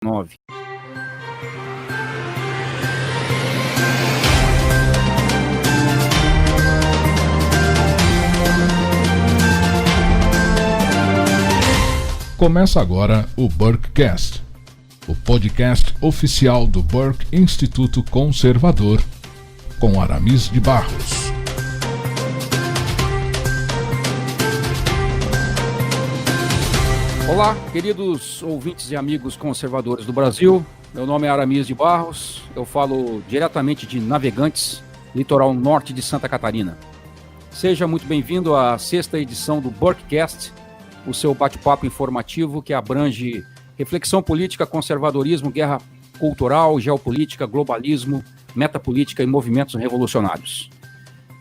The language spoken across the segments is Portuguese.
9. Começa agora o Burkecast, o podcast oficial do Burke Instituto Conservador, com Aramis de Barros. Olá, queridos ouvintes e amigos conservadores do Brasil. Meu nome é Aramis de Barros, eu falo diretamente de Navegantes, litoral norte de Santa Catarina. Seja muito bem-vindo à 6ª edição do Burkecast, o seu bate-papo informativo que abrange reflexão política, conservadorismo, guerra cultural, geopolítica, globalismo, metapolítica e movimentos revolucionários.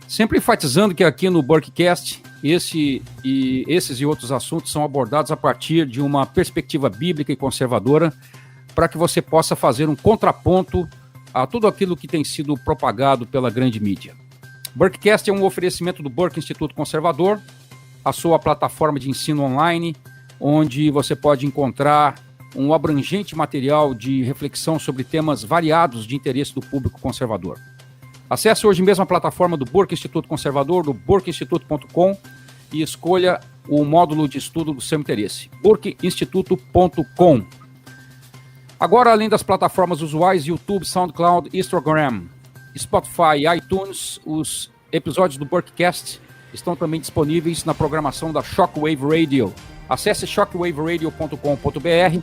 Sempre enfatizando que aqui no Burkecast, esses e outros assuntos são abordados a partir de uma perspectiva bíblica e conservadora, para que você possa fazer um contraponto a tudo aquilo que tem sido propagado pela grande mídia. Burkecast é um oferecimento do Burke Instituto Conservador, a sua plataforma de ensino online, onde você pode encontrar um abrangente material de reflexão sobre temas variados de interesse do público conservador. Acesse hoje mesmo a plataforma do Burke Instituto Conservador, do burkeinstituto.com, e escolha o módulo de estudo do seu interesse, burkeinstituto.com. Agora, além das plataformas usuais, YouTube, SoundCloud, Instagram, Spotify e iTunes, os episódios do Burkecast estão também disponíveis na programação da Shockwave Radio. Acesse shockwaveradio.com.br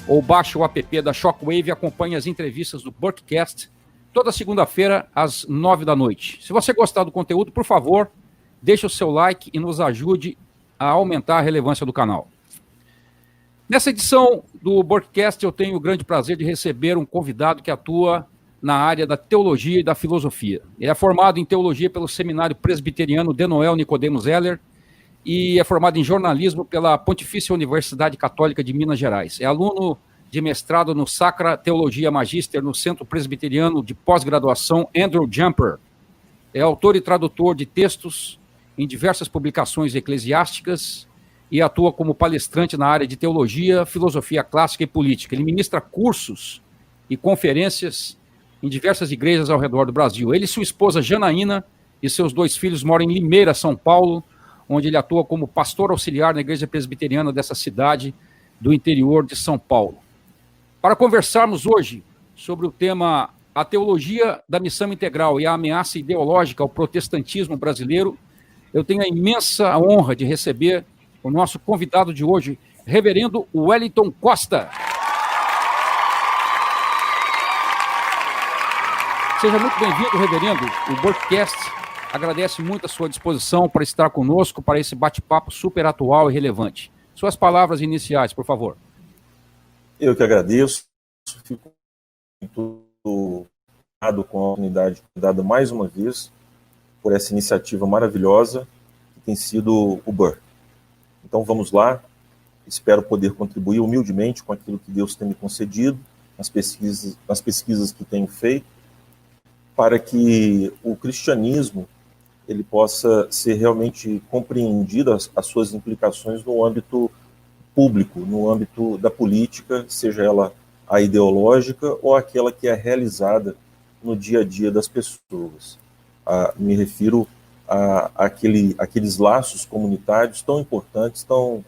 ou baixe o app da Shockwave e acompanhe as entrevistas do Burkecast toda segunda-feira às 9 da noite. Se você gostar do conteúdo, por favor, deixe o seu like e nos ajude a aumentar a relevância do canal. Nessa edição do Burkecast, eu tenho o grande prazer de receber um convidado que atua na área da teologia e da filosofia. Ele é formado em teologia pelo Seminário Presbiteriano de Noel Nicodemo Zeller e é formado em jornalismo pela Pontifícia Universidade Católica de Minas Gerais. É aluno de mestrado no Sacra Teologia Magíster no Centro Presbiteriano de Pós-Graduação Andrew Jumper. É autor e tradutor de textos em diversas publicações eclesiásticas e atua como palestrante na área de teologia, filosofia clássica e política. Ele ministra cursos e conferências em diversas igrejas ao redor do Brasil. Ele e sua esposa Janaína e seus 2 filhos moram em Limeira, São Paulo, onde ele atua como pastor auxiliar na igreja presbiteriana dessa cidade do interior de São Paulo. Para conversarmos hoje sobre o tema A Teologia da Missão Integral e a Ameaça Ideológica ao Protestantismo Brasileiro, eu tenho a imensa honra de receber o nosso convidado de hoje, Reverendo Wellington Costa. Seja muito bem-vindo, reverendo. O Burkecast agradece muito a sua disposição para estar conosco para esse bate-papo super atual e relevante. Suas palavras iniciais, por favor. Eu que agradeço, fico muito honrado com a oportunidade dada mais uma vez por essa iniciativa maravilhosa que tem sido o Burke. Então vamos lá, espero poder contribuir humildemente com aquilo que Deus tem me concedido, nas pesquisas que tenho feito, para que o cristianismo ele possa ser realmente compreendido, as suas implicações no âmbito público, no âmbito da política, seja ela a ideológica ou aquela que é realizada no dia a dia das pessoas. Me refiro àqueles laços comunitários tão importantes, tão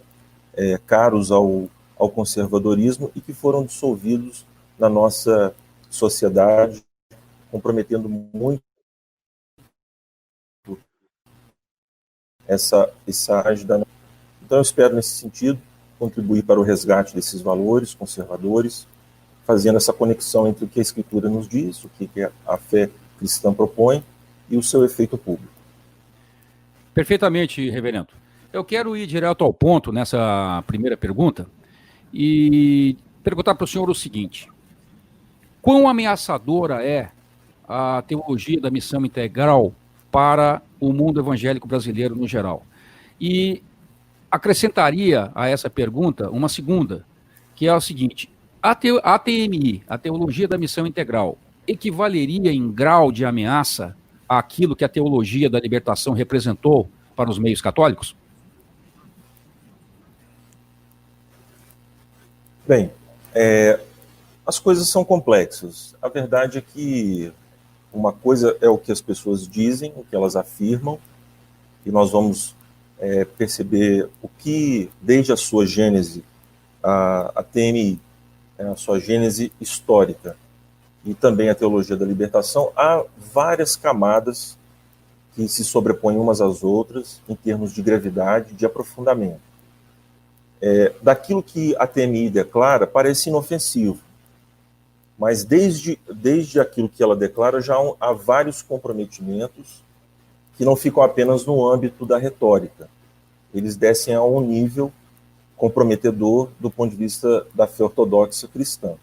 caros ao conservadorismo e que foram dissolvidos na nossa sociedade, comprometendo muito essa ajuda. Então eu espero, nesse sentido, contribuir para o resgate desses valores conservadores, fazendo essa conexão entre o que a Escritura nos diz, o que a fé cristã propõe e o seu efeito público. Perfeitamente, reverendo. Eu quero ir direto ao ponto nessa primeira pergunta e perguntar para o senhor o seguinte: quão ameaçadora é a teologia da missão integral para o mundo evangélico brasileiro no geral? E acrescentaria a essa pergunta uma segunda, que é o seguinte: a TMI, a teologia da missão integral, equivaleria em grau de ameaça àquilo que a teologia da libertação representou para os meios católicos? Bem, As coisas são complexas. A verdade é que uma coisa é o que as pessoas dizem, o que elas afirmam, e nós vamos perceber o que, desde a sua gênese, a TMI, a sua gênese histórica, e também a teologia da libertação, há várias camadas que se sobrepõem umas às outras em termos de gravidade, de aprofundamento. Daquilo que a TMI declara, parece inofensivo, mas desde aquilo que ela declara já há vários comprometimentos que não ficam apenas no âmbito da retórica. Eles descem a um nível comprometedor do ponto de vista da fé ortodoxa cristã.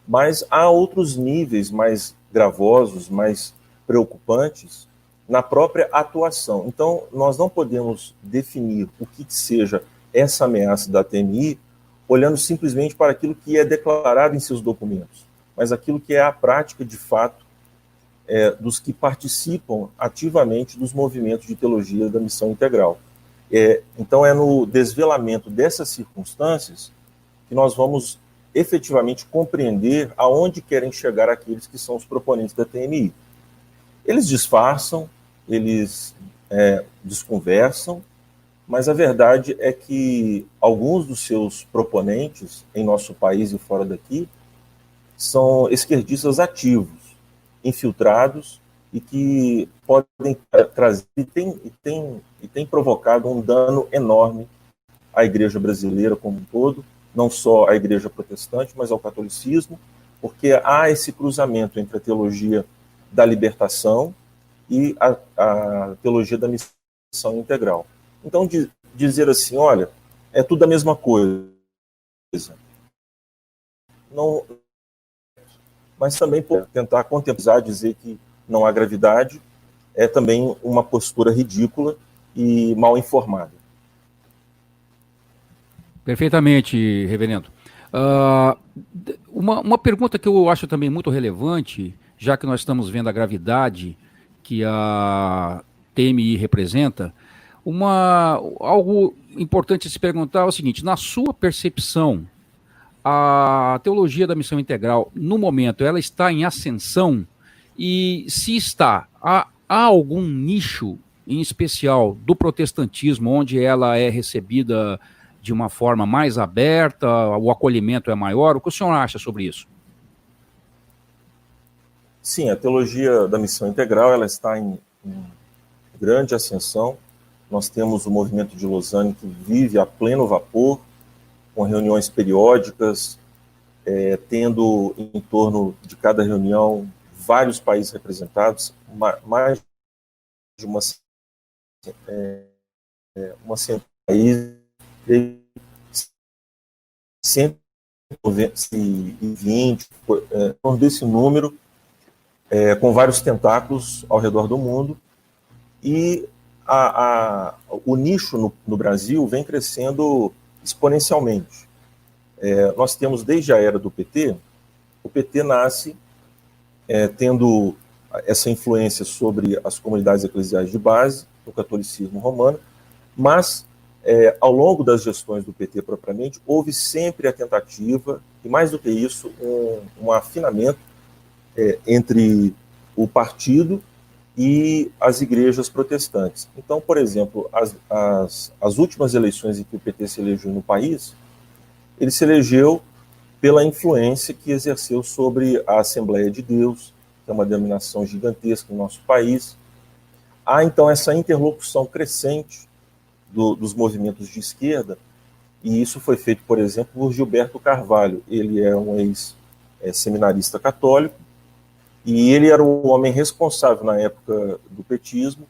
Mas há outros níveis mais gravosos, mais preocupantes, na própria atuação. Então, nós não podemos definir o que seja essa ameaça da TMI olhando simplesmente para aquilo que é declarado em seus documentos, mas aquilo que é a prática, de fato, dos que participam ativamente dos movimentos de teologia da missão integral. Então, é no desvelamento dessas circunstâncias que nós vamos efetivamente compreender aonde querem chegar aqueles que são os proponentes da TMI. Eles disfarçam, eles desconversam, mas a verdade é que alguns dos seus proponentes, em nosso país e fora daqui, são esquerdistas ativos, infiltrados, e que podem trazer, e tem provocado um dano enorme à igreja brasileira como um todo, não só à igreja protestante, mas ao catolicismo, porque há esse cruzamento entre a teologia da libertação e a teologia da missão integral. Então, dizer assim, olha, é tudo a mesma coisa. Não, mas também tentar contemplar, dizer que não há gravidade, é também uma postura ridícula e mal informada. Perfeitamente, reverendo. Uma pergunta que eu acho também muito relevante, já que nós estamos vendo a gravidade que a TMI representa, algo importante a se perguntar é o seguinte: na sua percepção, a teologia da missão integral, no momento, ela está em ascensão? E se está, há algum nicho em especial do protestantismo onde ela é recebida de uma forma mais aberta, o acolhimento é maior? O que o senhor acha sobre isso? Sim, a teologia da missão integral ela está em grande ascensão. Nós temos o movimento de Lausanne que vive a pleno vapor, com reuniões periódicas, tendo em torno de cada reunião vários países representados, mais de uma países, 120, desse número, com vários tentáculos ao redor do mundo, e o nicho no Brasil vem crescendo exponencialmente. Nós temos desde a era do PT, o PT nasce tendo essa influência sobre as comunidades eclesiais de base, no catolicismo romano, mas ao longo das gestões do PT propriamente, houve sempre a tentativa, e mais do que isso, um afinamento entre o partido e as igrejas protestantes. Então, por exemplo, as últimas eleições em que o PT se elegeu no país, ele se elegeu pela influência que exerceu sobre a Assembleia de Deus, que é uma denominação gigantesca no nosso país. Há, então, essa interlocução crescente dos movimentos de esquerda, e isso foi feito, por exemplo, por Gilberto Carvalho. Ele é um ex-seminarista católico, e ele era o homem responsável, na época do petismo,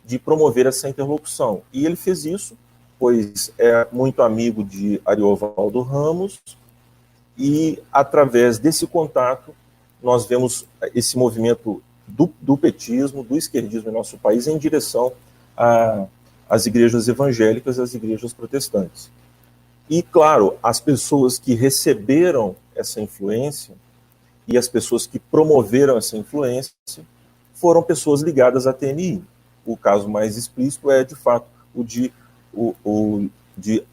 de promover essa interlocução. E ele fez isso, pois é muito amigo de Ariovaldo Ramos, e através desse contato nós vemos esse movimento do petismo, do esquerdismo em nosso país em direção às igrejas evangélicas e às igrejas protestantes. E, claro, as pessoas que receberam essa influência e as pessoas que promoveram essa influência foram pessoas ligadas à TMI. O caso mais explícito é, de fato, o de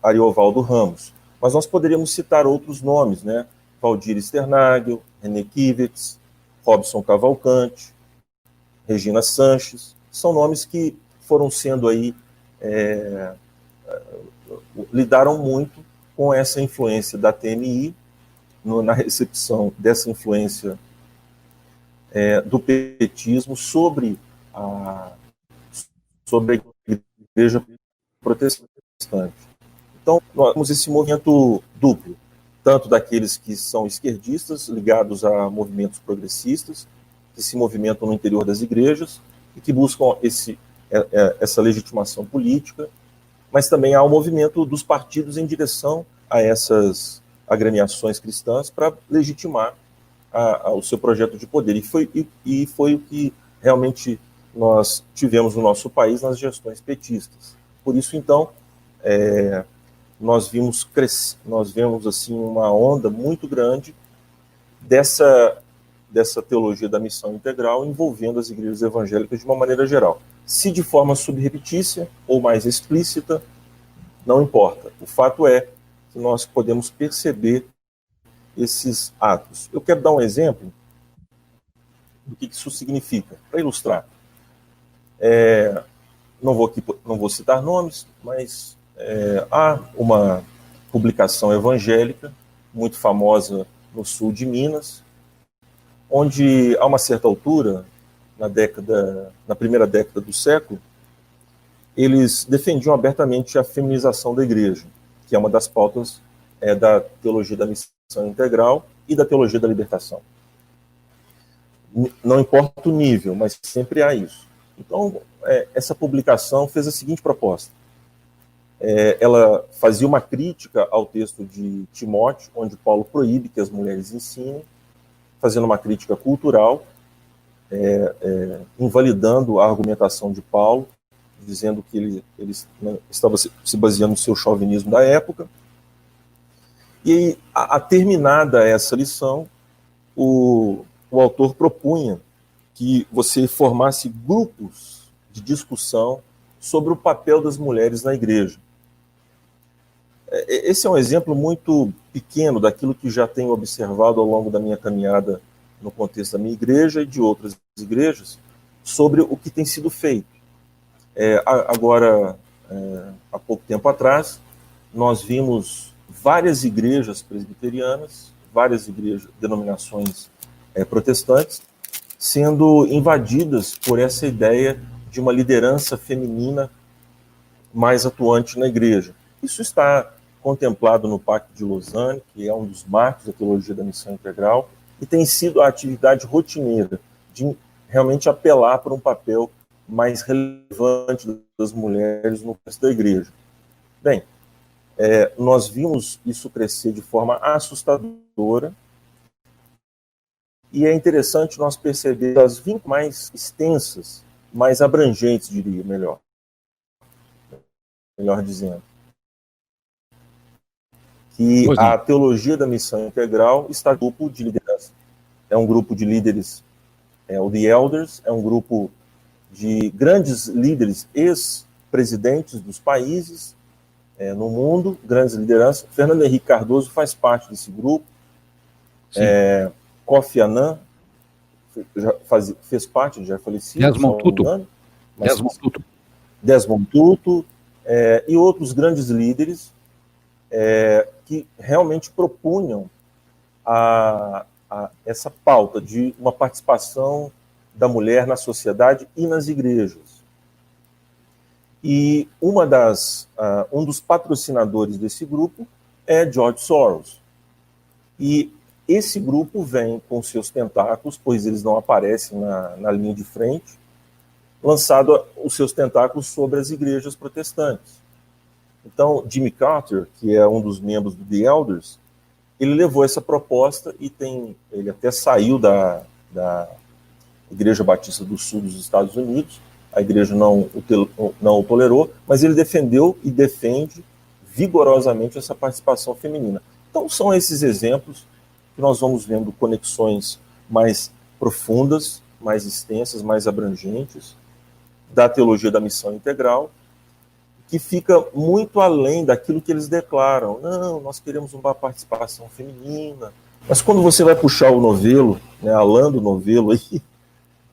Ariovaldo Ramos. Mas nós poderíamos citar outros nomes, né? Valdir Sternagel, René Kivitz, Robson Cavalcante, Regina Sanches, são nomes que foram sendo aí, lidaram muito com essa influência da TMI, na recepção dessa influência do petismo sobre a igreja protestante. Então, nós temos esse movimento duplo, tanto daqueles que são esquerdistas, ligados a movimentos progressistas, que se movimentam no interior das igrejas e que buscam essa legitimação política, mas também há o movimento dos partidos em direção a essas agremiações cristãs para legitimar o seu projeto de poder. E foi o que realmente nós tivemos no nosso país nas gestões petistas. Por isso, então, nós vemos assim, uma onda muito grande dessa teologia da missão integral envolvendo as igrejas evangélicas de uma maneira geral. Se de forma subrepetícia ou mais explícita, não importa. O fato é que nós podemos perceber esses atos. Eu quero dar um exemplo do que isso significa, para ilustrar. Não vou citar nomes, mas há uma publicação evangélica muito famosa no sul de Minas, onde, a uma certa altura, na primeira década do século, eles defendiam abertamente a feminização da igreja, que é uma das pautas da teologia da missão integral e da teologia da libertação. Não importa o nível, mas sempre há isso. Então, essa publicação fez a seguinte proposta. Ela fazia uma crítica ao texto de Timóteo, onde Paulo proíbe que as mulheres ensinem, fazendo uma crítica cultural, invalidando a argumentação de Paulo, dizendo que ele estava se baseando no seu chauvinismo da época. E, terminada essa lição, o autor propunha que você formasse grupos de discussão sobre o papel das mulheres na igreja. Esse é um exemplo muito pequeno daquilo que já tenho observado ao longo da minha caminhada no contexto da minha igreja e de outras igrejas, sobre o que tem sido feito. Agora, há pouco tempo atrás, nós vimos várias igrejas presbiterianas, várias denominações protestantes, sendo invadidas por essa ideia de uma liderança feminina mais atuante na igreja. Isso está contemplado no Pacto de Lausanne, que é um dos marcos da teologia da missão integral, e tem sido a atividade rotineira de realmente apelar para um papel mais relevante das mulheres no contexto da igreja. Bem, nós vimos isso crescer de forma assustadora, e é interessante nós perceber as vínculos mais extensas, mais abrangentes, diria, melhor dizendo, que a teologia da missão integral está no grupo de liderança. É um grupo de líderes, o The Elders, é um grupo de grandes líderes, ex-presidentes dos países no mundo, grandes lideranças. Fernando Henrique Cardoso faz parte desse grupo. Kofi Annan fez parte, já falecido. Desmond Tutu e outros grandes líderes que realmente propunham essa pauta de uma participação da mulher na sociedade e nas igrejas. E um dos patrocinadores desse grupo é George Soros. E esse grupo vem com seus tentáculos, pois eles não aparecem na linha de frente, lançado os seus tentáculos sobre as igrejas protestantes. Então, Jimmy Carter, que é um dos membros do The Elders, ele levou essa proposta e ele até saiu da Igreja Batista do Sul dos Estados Unidos. A igreja não o tolerou, mas ele defendeu e defende vigorosamente essa participação feminina. Então, são esses exemplos que nós vamos vendo conexões mais profundas, mais extensas, mais abrangentes da teologia da missão integral, que fica muito além daquilo que eles declaram. Não, nós queremos uma participação feminina, Mas quando você vai puxar o novelo, né, alando o novelo, aí,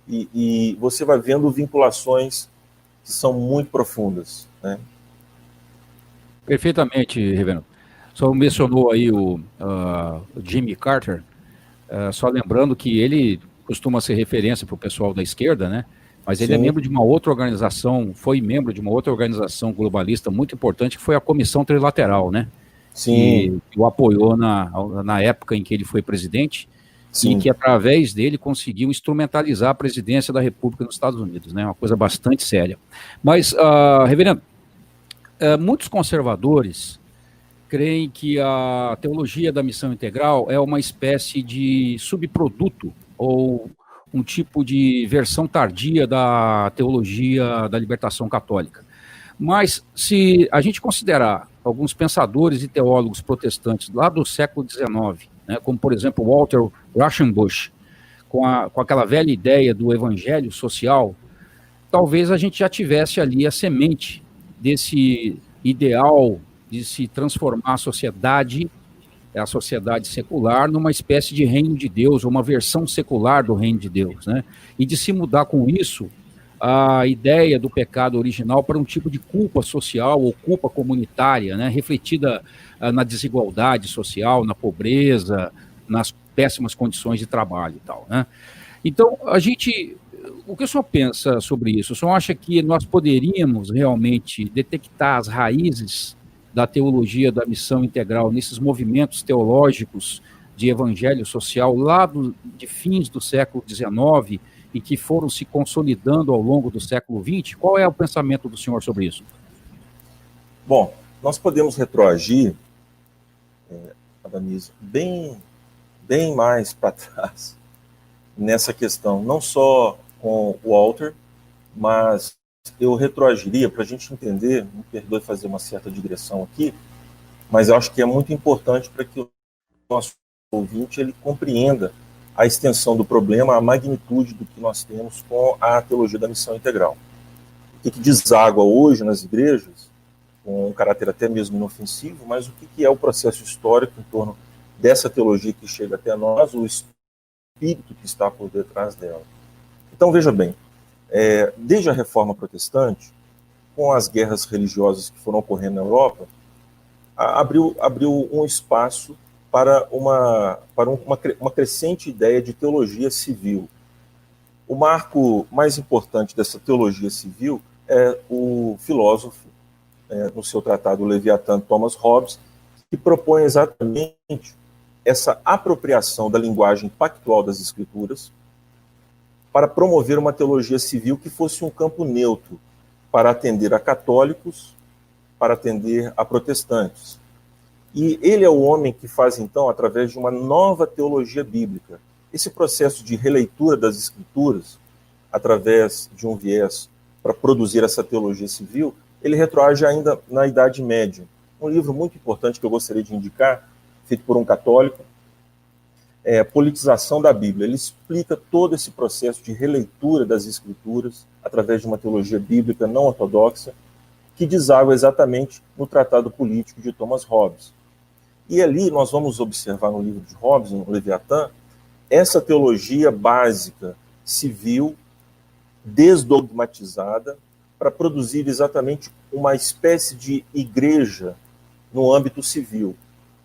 e você vai vendo vinculações que são muito profundas, né? Perfeitamente, Reverendo. Só mencionou aí o Jimmy Carter, só lembrando que ele costuma ser referência para o pessoal da esquerda, né? Mas ele é Sim, membro de uma outra organização, foi membro de uma outra organização globalista muito importante, que foi a Comissão Trilateral, né? sim, Que o apoiou na época em que ele foi presidente e sim. que, através dele, conseguiu instrumentalizar a presidência da República nos Estados Unidos, né? Uma coisa bastante séria. Mas, Reverendo, muitos conservadores creem que a teologia da missão integral é uma espécie de subproduto ou um tipo de versão tardia da teologia da libertação católica. Mas se a gente considerar alguns pensadores e teólogos protestantes lá do século XIX, né, como por exemplo Walter Rauschenbusch, com aquela velha ideia do evangelho social, talvez a gente já tivesse ali a semente desse ideal de se transformar a sociedade secular, numa espécie de reino de Deus, ou uma versão secular do reino de Deus, né? E de se mudar com isso a ideia do pecado original para um tipo de culpa social ou culpa comunitária, né? Refletida na desigualdade social, na pobreza, nas péssimas condições de trabalho e tal, né? Então, o que o senhor pensa sobre isso? O senhor acha que nós poderíamos realmente detectar as raízes da teologia da missão integral nesses movimentos teológicos de evangelho social de fins do século XIX e que foram se consolidando ao longo do século XX? Qual é o pensamento do senhor sobre isso? Bom, nós podemos retroagir, Adaniso, bem mais para trás nessa questão, não só com o Walter, mas eu retroagiria para a gente entender, me perdoe fazer uma certa digressão aqui, mas eu acho que é muito importante para que o nosso ouvinte ele compreenda a extensão do problema, a magnitude do que nós temos com a teologia da missão integral. O que deságua hoje nas igrejas, com um caráter até mesmo inofensivo, mas o que é o processo histórico em torno dessa teologia que chega até nós, o espírito que está por detrás dela. Então, veja bem, desde a Reforma Protestante, com as guerras religiosas que foram ocorrendo na Europa, abriu um espaço para uma crescente ideia de teologia civil. O marco mais importante dessa teologia civil é o filósofo, no seu tratado Leviatã, Thomas Hobbes, que propõe exatamente essa apropriação da linguagem pactual das Escrituras para promover uma teologia civil que fosse um campo neutro para atender a católicos, para atender a protestantes. E ele é o homem que faz, então, através de uma nova teologia bíblica, esse processo de releitura das Escrituras, através de um viés para produzir essa teologia civil, ele retroage ainda na Idade Média. Um livro muito importante que eu gostaria de indicar, feito por um católico, é Politização da Bíblia. Ele explica todo esse processo de releitura das Escrituras através de uma teologia bíblica não ortodoxa, que deságua exatamente no Tratado Político de Thomas Hobbes. E ali nós vamos observar no livro de Hobbes, no Leviatã, essa teologia básica, civil, desdogmatizada, para produzir exatamente uma espécie de igreja no âmbito civil.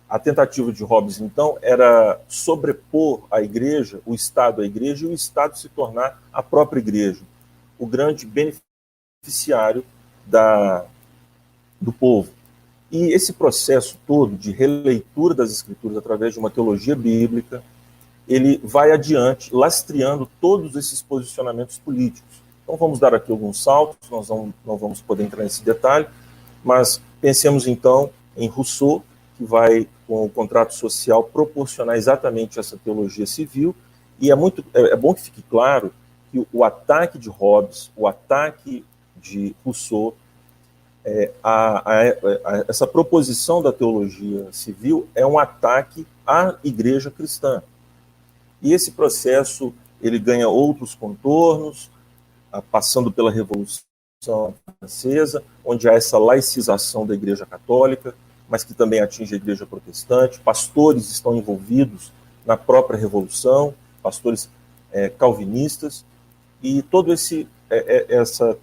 A tentativa de Hobbes, então, era sobrepor a igreja, o Estado à igreja, e o Estado se tornar a própria igreja, o grande beneficiário do povo. E esse processo todo de releitura das Escrituras através de uma teologia bíblica, ele vai adiante, lastreando todos esses posicionamentos políticos. Então vamos dar aqui alguns saltos, nós não vamos poder entrar nesse detalhe, mas pensemos então em Rousseau, que vai, com o contrato social, proporcionar exatamente essa teologia civil, e é bom que fique claro que o ataque de Hobbes, o ataque de Rousseau, essa proposição da teologia civil é um ataque à igreja cristã. E esse processo ele ganha outros contornos, passando pela Revolução Francesa, onde há essa laicização da Igreja Católica, mas que também atinge a Igreja Protestante. Pastores estão envolvidos na própria Revolução, pastores calvinistas, e toda essa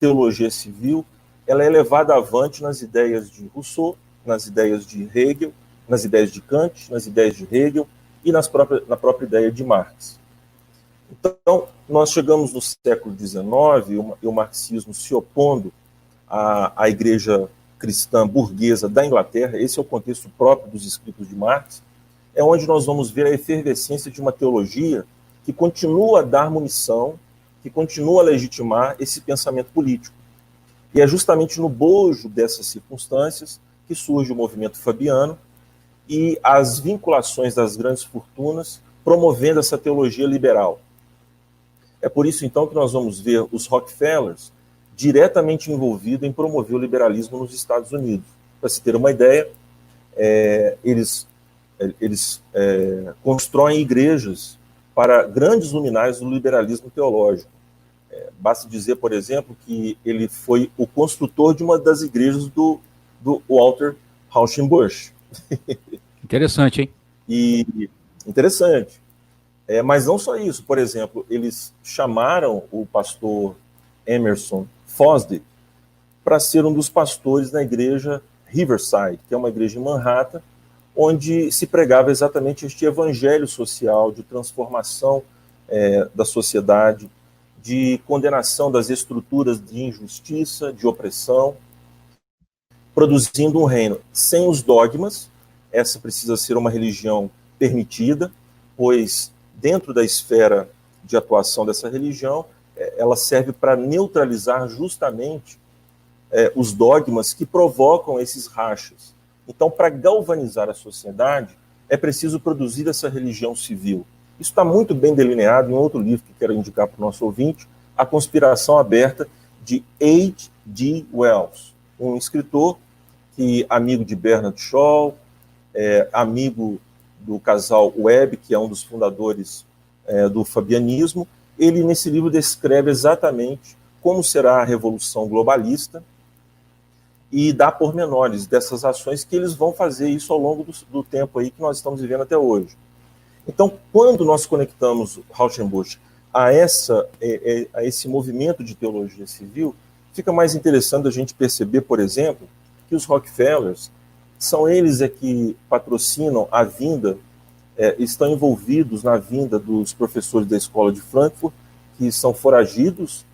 teologia civil, ela é levada avante nas ideias de Rousseau, nas ideias de Hegel, nas ideias de Kant, nas ideias de Hegel e na própria ideia de Marx. Então, nós chegamos no século XIX e o marxismo se opondo à igreja cristã burguesa da Inglaterra, esse é o contexto próprio dos escritos de Marx, é onde nós vamos ver a efervescência de uma teologia que continua a dar munição, que continua a legitimar esse pensamento político. E é justamente no bojo dessas circunstâncias que surge o movimento fabiano e as vinculações das grandes fortunas promovendo essa teologia liberal. É por isso, então, que nós vamos ver os Rockefellers diretamente envolvidos em promover o liberalismo nos Estados Unidos. Para se ter uma ideia, eles constroem igrejas para grandes luminares do liberalismo teológico. Basta dizer, por exemplo, que ele foi o construtor de uma das igrejas do Walter Rauschenbusch. Interessante, hein? E interessante. Mas não só isso. Por exemplo, eles chamaram o pastor Emerson Fosdick para ser um dos pastores na igreja Riverside, que é uma igreja em Manhattan, onde se pregava exatamente este evangelho social de transformação da sociedade, de condenação das estruturas de injustiça, de opressão, produzindo um reino sem os dogmas. Essa precisa ser uma religião permitida, pois dentro da esfera de atuação dessa religião, ela serve para neutralizar justamente os dogmas que provocam esses rachas. Então, para galvanizar a sociedade, é preciso produzir essa religião civil. Isso está muito bem delineado em outro livro que quero indicar para o nosso ouvinte, A Conspiração Aberta, de H.G. Wells, um escritor que, amigo de Bernard Shaw, amigo do casal Webb, que é um dos fundadores do fabianismo. Ele, nesse livro, descreve exatamente como será a revolução globalista e dá pormenores dessas ações que eles vão fazer isso ao longo do tempo aí que nós estamos vivendo até hoje. Então, quando nós conectamos Rauschenbusch a esse movimento de teologia civil, fica mais interessante a gente perceber, por exemplo, que os Rockefellers são eles que patrocinam a vinda, estão envolvidos na vinda dos professores da escola de Frankfurt, que são foragidos,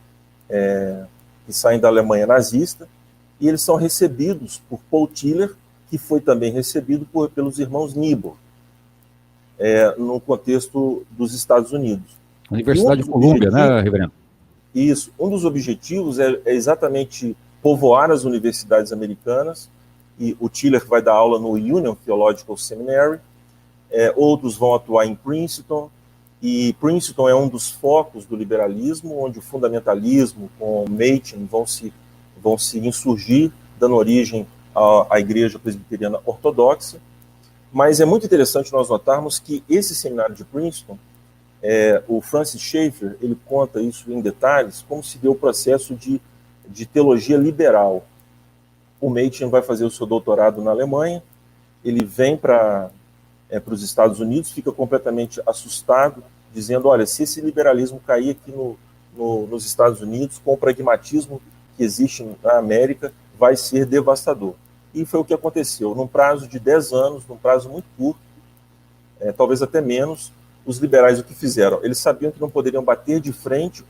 que saem da Alemanha nazista, e eles são recebidos por Paul Tiller, que foi também recebido pelos irmãos Niebuhr, no contexto dos Estados Unidos. Universidade de Colômbia, né, reverendo? Isso. Um dos objetivos é exatamente povoar as universidades americanas, e o Tiller vai dar aula no Union Theological Seminary, outros vão atuar em Princeton, e Princeton é um dos focos do liberalismo, onde o fundamentalismo com Machen vão se insurgir, dando origem à Igreja Presbiteriana Ortodoxa. Mas é muito interessante nós notarmos que esse seminário de Princeton, o Francis Schaeffer, ele conta isso em detalhes, como se deu o processo de teologia liberal. O Machen vai fazer o seu doutorado na Alemanha, ele vem para os Estados Unidos, fica completamente assustado, dizendo, olha, se esse liberalismo cair aqui nos Estados Unidos, com o pragmatismo que existe na América, vai ser devastador. E foi o que aconteceu. Num prazo de 10 anos, num prazo muito curto, talvez até menos, os liberais o que fizeram? Eles sabiam que não poderiam bater de frente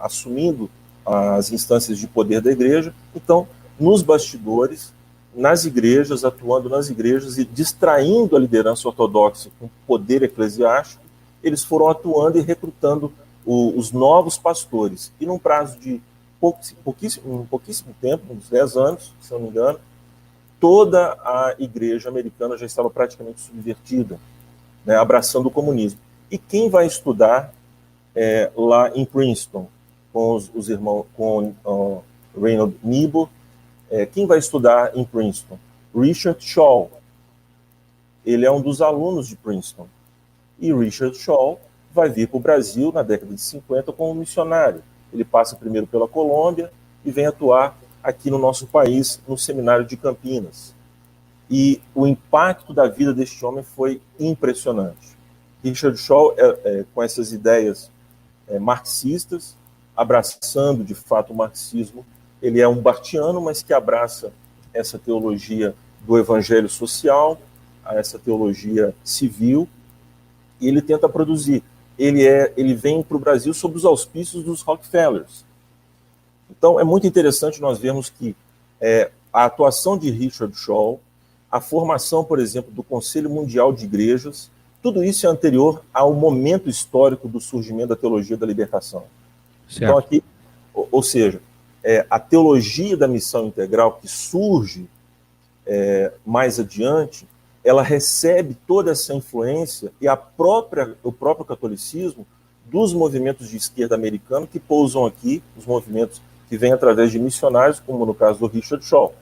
assumindo as instâncias de poder da igreja, então, nos bastidores, nas igrejas, atuando nas igrejas e distraindo a liderança ortodoxa com poder eclesiástico, eles foram atuando e recrutando os novos pastores. E num prazo de pouquíssimo tempo, uns 10 anos, se não me engano, toda a igreja americana já estava praticamente subvertida, né, abraçando o comunismo. E quem vai estudar lá em Princeton, com os irmãos, com Reinhold Niebuhr, quem vai estudar em Princeton? Richard Shaw. Ele é um dos alunos de Princeton. E Richard Shaw vai vir para o Brasil na década de 50 como missionário. Ele passa primeiro pela Colômbia e vem atuar aqui no nosso país, no Seminário de Campinas. e o impacto da vida deste homem foi impressionante. Richard Shaw, com essas ideias marxistas, abraçando de fato o marxismo, ele é um barthiano, mas que abraça essa teologia do evangelho social, essa teologia civil, e ele tenta produzir. Ele vem para o Brasil sob os auspícios dos Rockefellers. Então é muito interessante nós vermos que a atuação de Richard Shaw, a formação, por exemplo, do Conselho Mundial de Igrejas, tudo isso é anterior ao momento histórico do surgimento da teologia da libertação. Certo. Então aqui, ou seja, a teologia da missão integral que surge mais adiante, ela recebe toda essa influência e o próprio catolicismo dos movimentos de esquerda americano que pousam aqui, os movimentos que vêm através de missionários, como no caso do Richard Shaw.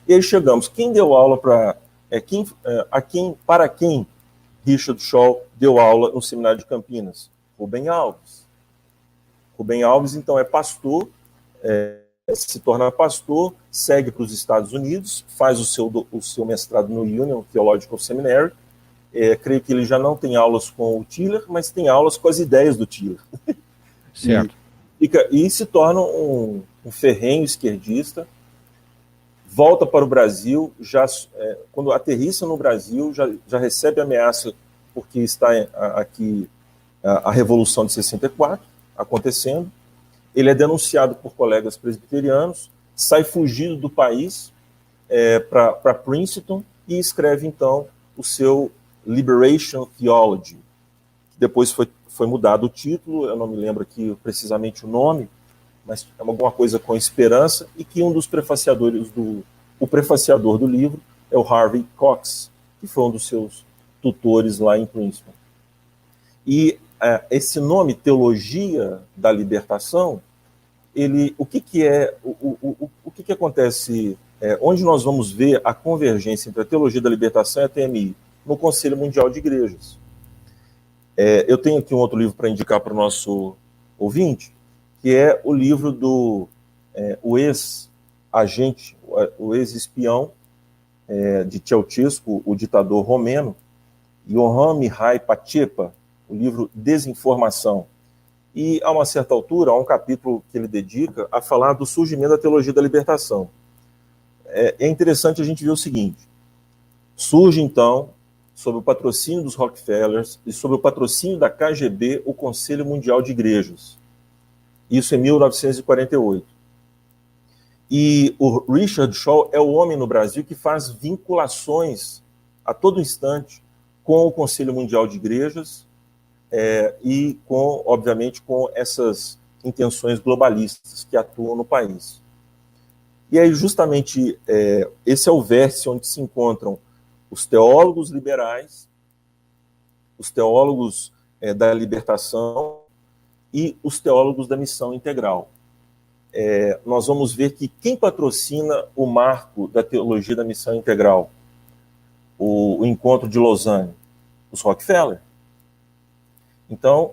E aí chegamos, quem deu aula para quem Richard Shaw deu aula no Seminário de Campinas? Rubem Alves. Rubem Alves, então, é pastor, se torna pastor, segue para os Estados Unidos, faz o seu mestrado no Union Theological Seminary. Creio que ele já não tem aulas com o Tiller, mas tem aulas com as ideias do Tiller. Certo. E se torna um ferrenho esquerdista, volta para o Brasil, quando aterrissa no Brasil, já recebe ameaça, porque está aqui a Revolução de 64 acontecendo. Ele é denunciado por colegas presbiterianos, sai fugido do país para Princeton e escreve, então, o seu Liberation Theology. Depois foi mudado o título, eu não me lembro aqui precisamente o nome, mas é alguma coisa com esperança, e que um dos prefaciadores o prefaciador do livro é o Harvey Cox, que foi um dos seus tutores lá em Princeton. E esse nome, Teologia da Libertação, o que acontece, onde nós vamos ver a convergência entre a Teologia da Libertação e a TMI? No Conselho Mundial de Igrejas. Eu tenho aqui um outro livro para indicar para o nosso ouvinte, que é o livro do o ex-agente, o ex-espião de Ceausescu, o ditador romeno, Ioan Mihai Pacepa, o livro Desinformação. E, a uma certa altura, há um capítulo que ele dedica a falar do surgimento da teologia da libertação. É interessante a gente ver o seguinte: surge, então, sob o patrocínio dos Rockefellers e sob o patrocínio da KGB, o Conselho Mundial de Igrejas. Isso em 1948. E o Richard Shaw é o homem no Brasil que faz vinculações a todo instante com o Conselho Mundial de Igrejas e, obviamente, com essas intenções globalistas que atuam no país. E aí, justamente, esse é o vértice onde se encontram os teólogos liberais, os teólogos da libertação e os teólogos da missão integral. Nós vamos ver que quem patrocina o marco da teologia da missão integral, o encontro de Lausanne? Os Rockefeller. Então,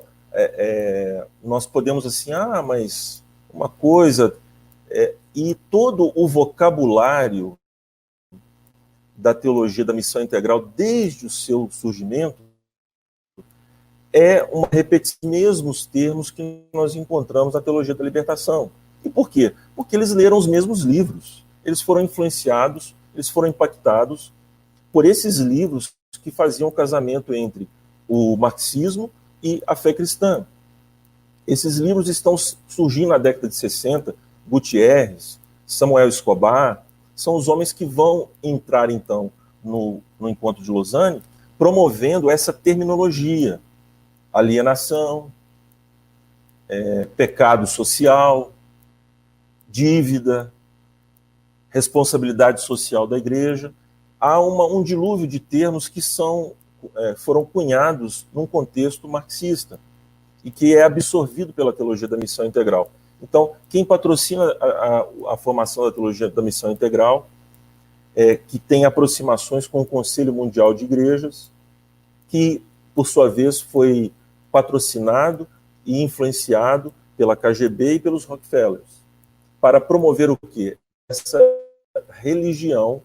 nós podemos assim, mas uma coisa... e todo o vocabulário da teologia da missão integral, desde o seu surgimento, é uma repetição dos mesmos termos que nós encontramos na teologia da libertação. E por quê? Porque eles leram os mesmos livros. Eles foram influenciados, eles foram impactados por esses livros que faziam o casamento entre o marxismo e a fé cristã. Esses livros estão surgindo na década de 60, Gutierrez, Samuel Escobar, são os homens que vão entrar, então, no encontro de Lausanne, promovendo essa terminologia: alienação, pecado social, dívida, responsabilidade social da igreja. Há um dilúvio de termos que foram cunhados num contexto marxista e que é absorvido pela teologia da missão integral. Então, quem patrocina a formação da teologia da missão integral, que tem aproximações com o Conselho Mundial de Igrejas, que, por sua vez, foi patrocinado e influenciado pela KGB e pelos Rockefellers, para promover o quê? Essa religião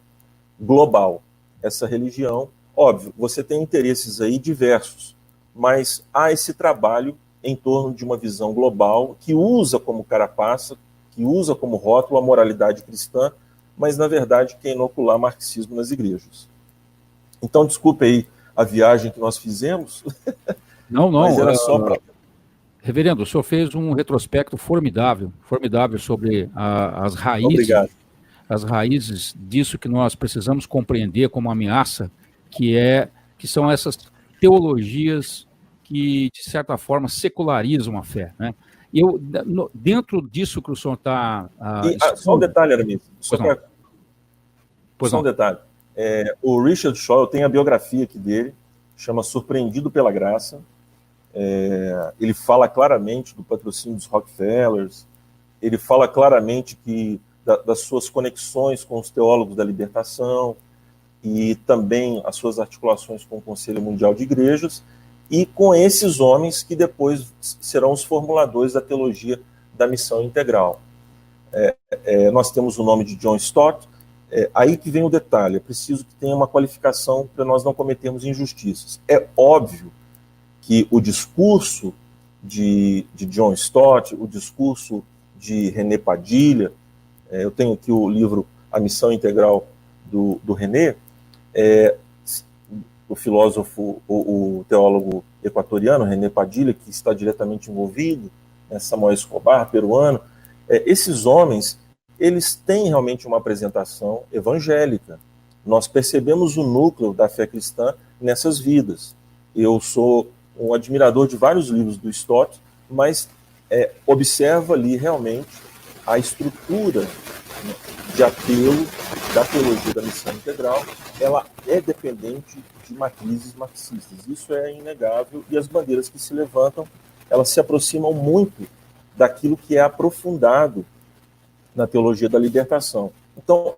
global. essa religião. Óbvio, você tem interesses aí diversos, mas há esse trabalho em torno de uma visão global que usa como carapaça, que usa como rótulo a moralidade cristã, mas, na verdade, quer inocular marxismo nas igrejas. Então, desculpe aí a viagem que nós fizemos. Não, mas era só para... Reverendo, o senhor fez um retrospecto formidável sobre as raízes. Obrigado. As raízes disso que nós precisamos compreender como ameaça, que são essas teologias que, de certa forma, secularizam a fé, né? E dentro disso que o senhor está... só um detalhe, Aramis. Só um detalhe. O Richard Shaw, eu tenho a biografia aqui dele, chama Surpreendido pela Graça. Ele fala claramente do patrocínio dos Rockefellers, ele fala claramente das suas conexões com os teólogos da libertação e também as suas articulações com o Conselho Mundial de Igrejas e com esses homens que depois serão os formuladores da teologia da missão integral. Nós temos o nome de John Stott. Aí que vem o detalhe, é preciso que tenha uma qualificação para nós não cometermos injustiças. É óbvio que o discurso de John Stott, o discurso de René Padilha, eu tenho aqui o livro A Missão Integral do René, o filósofo, o teólogo equatoriano, René Padilha, que está diretamente envolvido, Samuel Escobar, peruano, esses homens, eles têm realmente uma apresentação evangélica. Nós percebemos o núcleo da fé cristã nessas vidas. Eu sou um admirador de vários livros do Stott, mas observa ali realmente a estrutura de apelo da teologia da missão integral. Ela é dependente de matrizes marxistas. Isso é inegável, e as bandeiras que se levantam, elas se aproximam muito daquilo que é aprofundado na teologia da libertação. Então,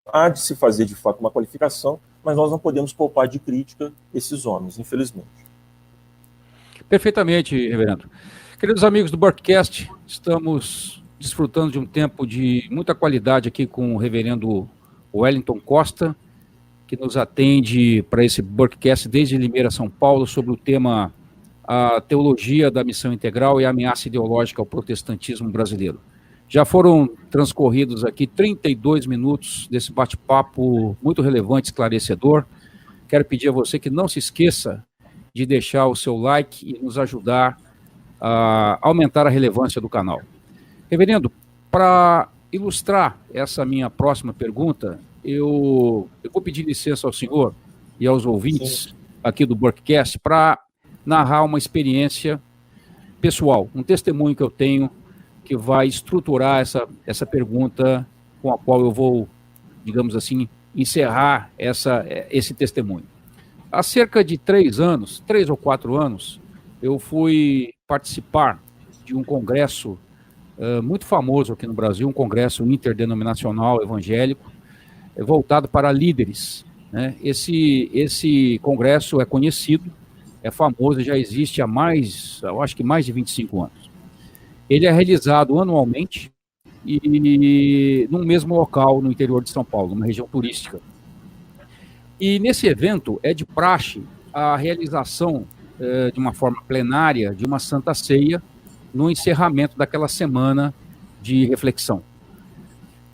há de se fazer, de fato, uma qualificação, mas nós não podemos poupar de crítica esses homens, infelizmente. Perfeitamente, reverendo. Queridos amigos do Burkcast, estamos desfrutando de um tempo de muita qualidade aqui com o reverendo Wellington Costa, que nos atende para esse Burkcast desde Limeira, São Paulo, sobre o tema a teologia da missão integral e a ameaça ideológica ao protestantismo brasileiro. Já foram transcorridos aqui 32 minutos desse bate-papo muito relevante, esclarecedor. Quero pedir a você que não se esqueça de deixar o seu like e nos ajudar a aumentar a relevância do canal. Reverendo, para ilustrar essa minha próxima pergunta, eu vou pedir licença ao senhor e aos ouvintes aqui do Burkcast para narrar uma experiência pessoal, um testemunho que eu tenho que vai estruturar essa pergunta com a qual eu vou, digamos assim, encerrar esse testemunho. Há cerca de 3 ou 4 anos, eu fui participar de um congresso muito famoso aqui no Brasil, um congresso interdenominacional evangélico, voltado para líderes, né? Esse congresso é conhecido, é famoso, já existe há eu acho que mais de 25 anos. Ele é realizado anualmente e num mesmo local no interior de São Paulo, numa região turística. E nesse evento é de praxe a realização de uma forma plenária de uma Santa Ceia no encerramento daquela semana de reflexão.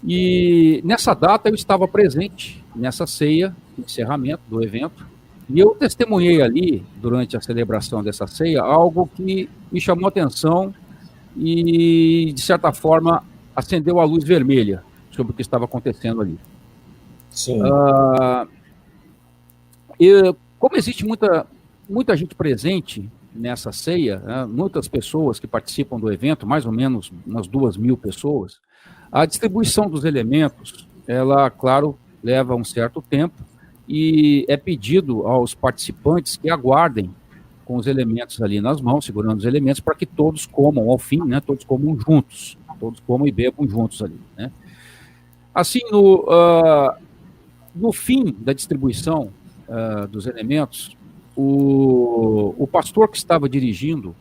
E nessa data eu estava presente nessa ceia, no encerramento do evento, e eu testemunhei ali, durante a celebração dessa ceia, algo que me chamou a atenção e, de certa forma, acendeu a luz vermelha sobre o que estava acontecendo ali. Sim. Como existe muita gente presente nessa ceia, né, muitas pessoas que participam do evento, mais ou menos umas 2.000 pessoas, a distribuição dos elementos, ela, claro, leva um certo tempo e é pedido aos participantes que aguardem com os elementos ali nas mãos, segurando os elementos, para que todos comam ao fim, né, todos comam juntos, todos comam e bebam juntos ali, né. Assim, no fim da distribuição dos elementos, o pastor que estava dirigindo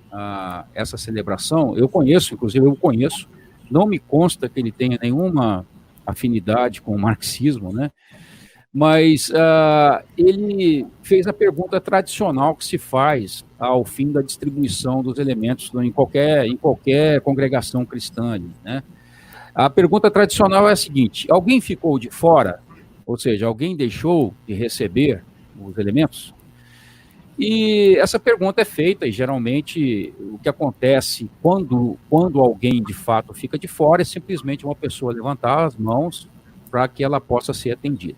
essa celebração, eu conheço, não me consta que ele tenha nenhuma afinidade com o marxismo, né? Mas ele fez a pergunta tradicional que se faz ao fim da distribuição dos elementos em qualquer congregação cristã ali, né? A pergunta tradicional é a seguinte: alguém ficou de fora? Ou seja, alguém deixou de receber os elementos? E essa pergunta é feita, e geralmente o que acontece quando alguém de fato fica de fora é simplesmente uma pessoa levantar as mãos para que ela possa ser atendida.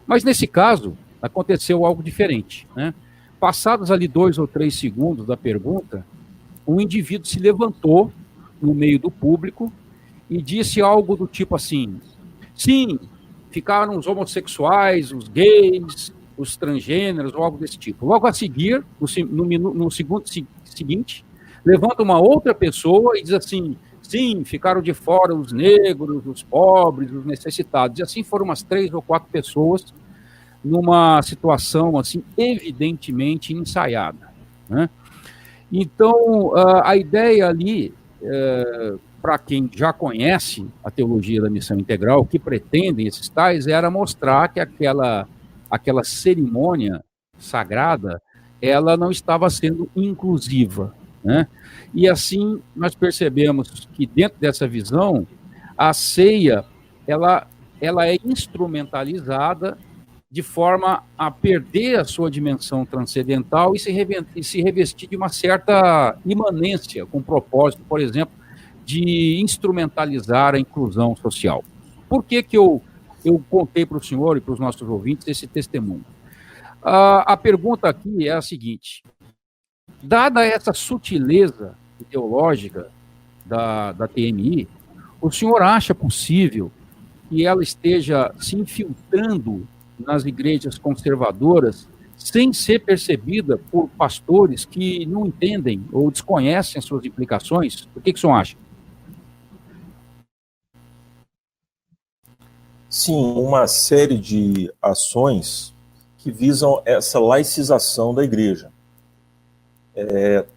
Mas nesse caso, aconteceu algo diferente, né? Passados ali 2 ou 3 segundos da pergunta, o indivíduo se levantou no meio do público e disse algo do tipo assim: sim, ficaram os homossexuais, os gays, os transgêneros, ou algo desse tipo. Logo a seguir, no segundo seguinte, levanta uma outra pessoa e diz assim: sim, ficaram de fora os negros, os pobres, os necessitados. E assim foram umas 3 ou 4 pessoas numa situação assim evidentemente ensaiada, né? Então, a ideia ali, para quem já conhece a teologia da missão integral, o que pretendem esses tais, era mostrar que aquela cerimônia sagrada, ela não estava sendo inclusiva, né? E assim, nós percebemos que dentro dessa visão, a ceia, ela é instrumentalizada de forma a perder a sua dimensão transcendental e se revestir de uma certa imanência, com o propósito, por exemplo, de instrumentalizar a inclusão social. Por que eu contei para o senhor e para os nossos ouvintes esse testemunho? A pergunta aqui é a seguinte: dada essa sutileza ideológica da TMI, o senhor acha possível que ela esteja se infiltrando nas igrejas conservadoras sem ser percebida por pastores que não entendem ou desconhecem as suas implicações? O que o senhor acha? Sim, uma série de ações que visam essa laicização da igreja.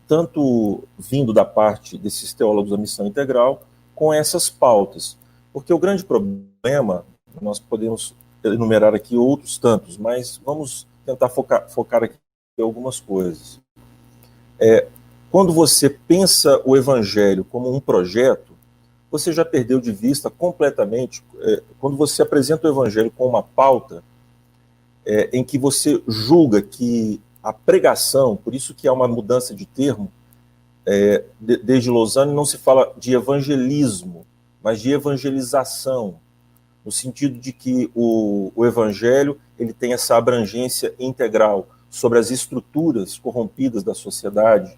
Tanto vindo da parte desses teólogos da missão integral, com essas pautas. Porque o grande problema, nós podemos enumerar aqui outros tantos, mas vamos tentar focar aqui em algumas coisas. Quando você pensa o evangelho como um projeto, você já perdeu de vista completamente, quando você apresenta o evangelho com uma pauta, em que você julga que a pregação, por isso que há uma mudança de termo, desde Lausanne não se fala de evangelismo, mas de evangelização, no sentido de que o evangelho ele tem essa abrangência integral sobre as estruturas corrompidas da sociedade,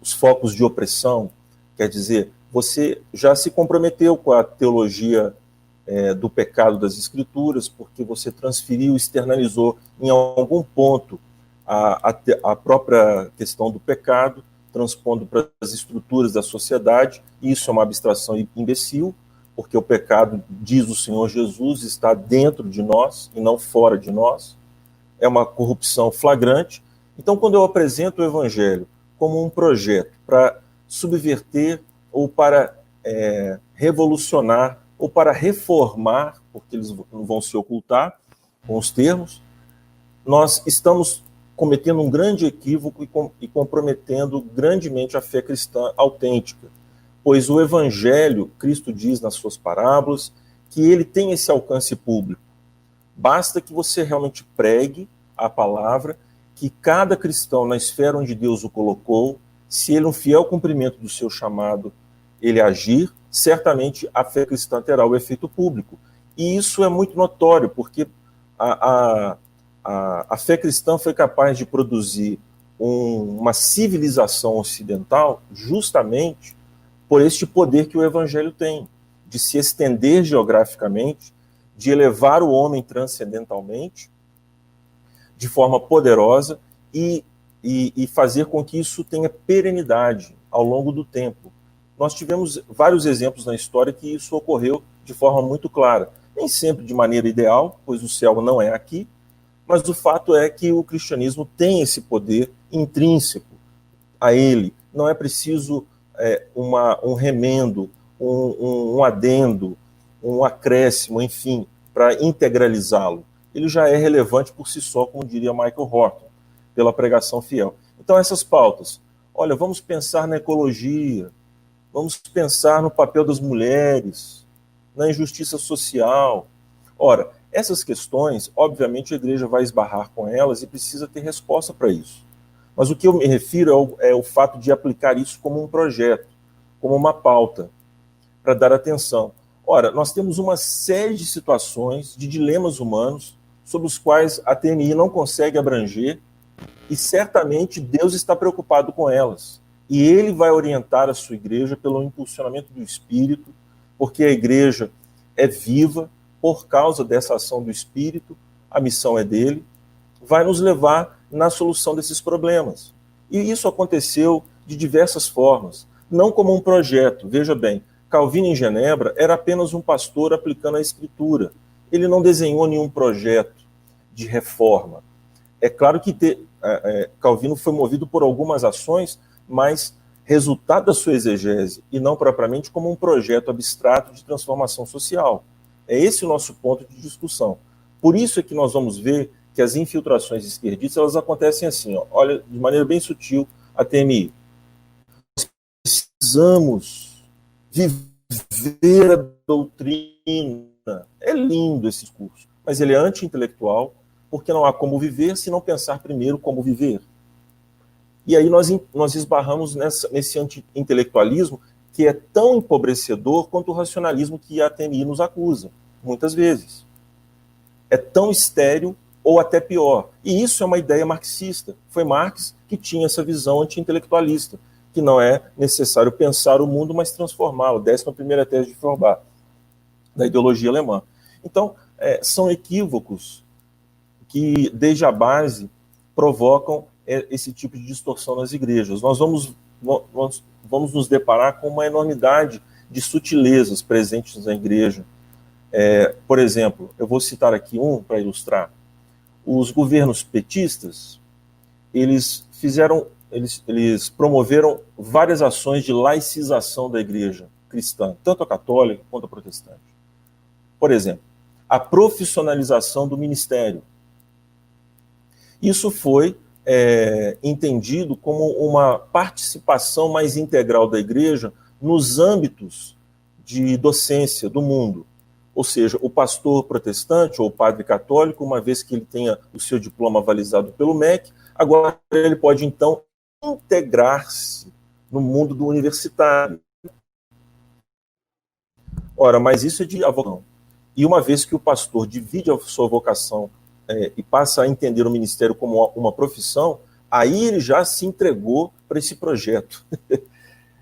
os focos de opressão. Quer dizer, você já se comprometeu com a teologia do pecado das Escrituras, porque você transferiu, externalizou em algum ponto a própria questão do pecado, transpondo para as estruturas da sociedade. Isso é uma abstração imbecil, porque o pecado, diz o Senhor Jesus, está dentro de nós e não fora de nós. É uma corrupção flagrante. Então, quando eu apresento o Evangelho como um projeto para subverter ou para revolucionar ou para reformar, porque eles não vão se ocultar com os termos, nós estamos cometendo um grande equívoco e comprometendo grandemente a fé cristã autêntica. Pois o Evangelho, Cristo diz nas suas parábolas, que ele tem esse alcance público. Basta que você realmente pregue a palavra, que cada cristão na esfera onde Deus o colocou, se ele, um fiel cumprimento do seu chamado, ele agir, certamente a fé cristã terá o efeito público. E isso é muito notório, porque a fé cristã foi capaz de produzir uma civilização ocidental justamente por este poder que o Evangelho tem, de se estender geograficamente, de elevar o homem transcendentalmente, de forma poderosa, e fazer com que isso tenha perenidade ao longo do tempo. Nós tivemos vários exemplos na história que isso ocorreu de forma muito clara. Nem sempre de maneira ideal, pois o céu não é aqui, mas o fato é que o cristianismo tem esse poder intrínseco a ele. Não é preciso um remendo, um adendo, um acréscimo, enfim. para integralizá-lo. Ele já é relevante por si só, como diria Michael Horton, pela pregação fiel. Então, essas pautas, olha, vamos pensar na ecologia, vamos pensar no papel das mulheres, na injustiça social. Ora, essas questões, obviamente, a igreja vai esbarrar com elas e precisa ter resposta para isso. Mas o que eu me refiro é o fato de aplicar isso como um projeto, como uma pauta, para dar atenção. Ora, nós temos uma série de situações, de dilemas humanos, sobre os quais a TNI não consegue abranger, e certamente Deus está preocupado com elas. E Ele vai orientar a sua igreja pelo impulsionamento do Espírito, porque a igreja é viva por causa dessa ação do Espírito, a missão é dele, vai nos levar na solução desses problemas. E isso aconteceu de diversas formas, não como um projeto. Veja bem, Calvino em Genebra era apenas um pastor aplicando a Escritura. Ele não desenhou nenhum projeto de reforma. É claro que Calvino foi movido por algumas ações, mas resultado da sua exegese, e não propriamente como um projeto abstrato de transformação social. É esse o nosso ponto de discussão. Por isso é que nós vamos ver que as infiltrações esquerdistas, elas acontecem assim, ó, olha, de maneira bem sutil, a TNI. Nós precisamos viver a doutrina. É lindo esse discurso, mas ele é anti-intelectual, porque não há como viver se não pensar primeiro como viver. E aí nós esbarramos nesse anti-intelectualismo que é tão empobrecedor quanto o racionalismo que a TNI nos acusa, muitas vezes. É tão estéril ou até pior. E isso é uma ideia marxista. Foi Marx que tinha essa visão anti-intelectualista, que não é necessário pensar o mundo, mas transformá-lo. 11ª tese de Feuerbach, da ideologia alemã. Então, são equívocos que, desde a base, provocam esse tipo de distorção nas igrejas. Nós vamos nos deparar com uma enormidade de sutilezas presentes na igreja. Por exemplo, eu vou citar aqui um para ilustrar. Os governos petistas, eles promoveram várias ações de laicização da igreja cristã, tanto a católica quanto a protestante. Por exemplo, a profissionalização do ministério. Isso foi entendido como uma participação mais integral da igreja nos âmbitos de docência do mundo. Ou seja, o pastor protestante ou o padre católico, uma vez que ele tenha o seu diploma avalizado pelo MEC, agora ele pode, então, integrar-se no mundo do universitário. Ora, mas isso é de vocação. E uma vez que o pastor divide a sua vocação e passa a entender o ministério como uma profissão, aí ele já se entregou para esse projeto.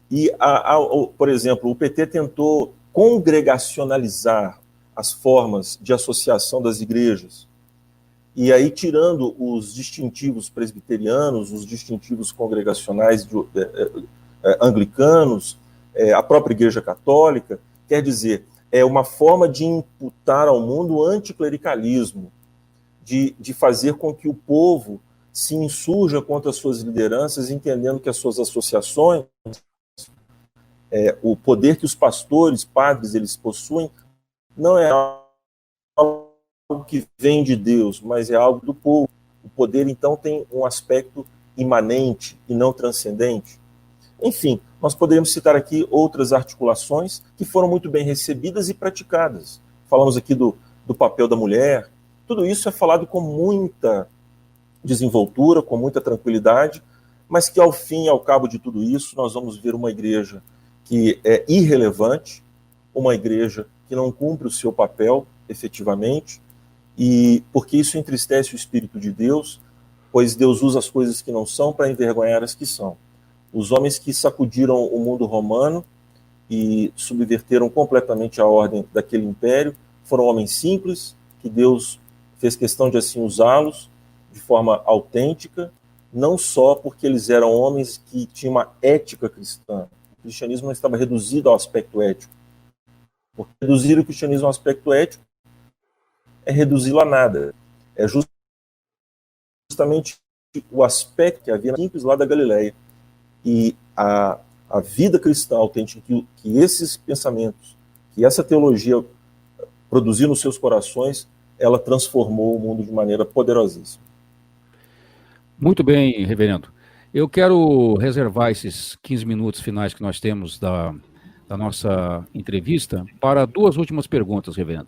E, por exemplo, o PT tentou congregacionalizar as formas de associação das igrejas. E aí, tirando os distintivos presbiterianos, os distintivos congregacionais anglicanos, a própria Igreja Católica, quer dizer, é uma forma de imputar ao mundo o anticlericalismo, de fazer com que o povo se insurja contra as suas lideranças, entendendo que as suas associações, o poder que os pastores, padres, eles possuem, não é algo que vem de Deus, mas é algo do povo. O poder, então, tem um aspecto imanente e não transcendente. Enfim, nós poderíamos citar aqui outras articulações que foram muito bem recebidas e praticadas. Falamos aqui do papel da mulher. Tudo isso é falado com muita desenvoltura, com muita tranquilidade, mas que, ao fim e ao cabo de tudo isso, nós vamos ver uma igreja que é irrelevante, uma igreja que não cumpre o seu papel efetivamente, e porque isso entristece o Espírito de Deus, pois Deus usa as coisas que não são para envergonhar as que são. Os homens que sacudiram o mundo romano e subverteram completamente a ordem daquele império foram homens simples, que Deus fez questão de assim usá-los de forma autêntica, não só porque eles eram homens que tinham uma ética cristã. O cristianismo não estava reduzido ao aspecto ético. Porque reduzir o cristianismo ao aspecto ético é reduzi-lo a nada. É justamente o aspecto que havia simples lá da Galileia. E a vida cristã autêntica, que esses pensamentos, que essa teologia produzir nos seus corações, ela transformou o mundo de maneira poderosíssima. Muito bem, reverendo. Eu quero reservar esses 15 minutos finais que nós temos da nossa entrevista para duas últimas perguntas, reverendo.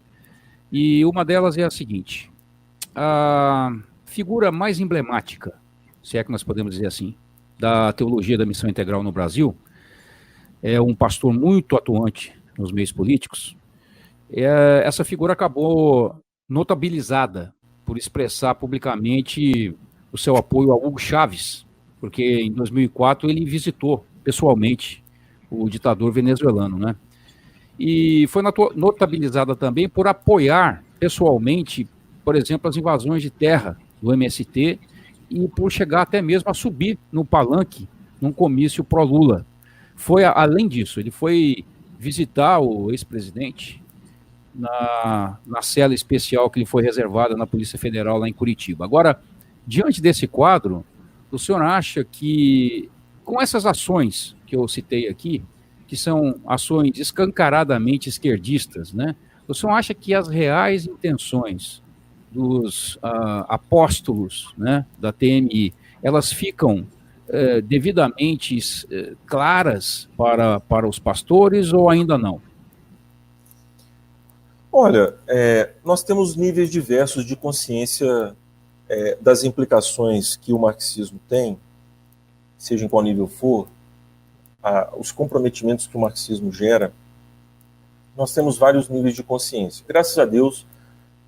E uma delas é a seguinte: a figura mais emblemática, se é que nós podemos dizer assim, da teologia da missão integral no Brasil, é um pastor muito atuante nos meios políticos. Essa figura acabou notabilizada por expressar publicamente o seu apoio a Hugo Chávez, porque em 2004 ele visitou pessoalmente o ditador venezuelano, né? E foi notabilizada também por apoiar pessoalmente, por exemplo, as invasões de terra do MST e por chegar até mesmo a subir no palanque num comício pró-Lula. Além disso, ele foi visitar o ex-presidente na cela especial que lhe foi reservada na Polícia Federal lá em Curitiba. Agora, diante desse quadro, o senhor acha que, com essas ações que eu citei aqui, que são ações escancaradamente esquerdistas, né? O senhor acha que as reais intenções dos apóstolos, né, da TMI, elas ficam devidamente claras para os pastores ou ainda não? Olha, nós temos níveis diversos de consciência das implicações que o marxismo tem, seja em qual nível for, os comprometimentos que o marxismo gera. Nós temos vários níveis de consciência. Graças a Deus,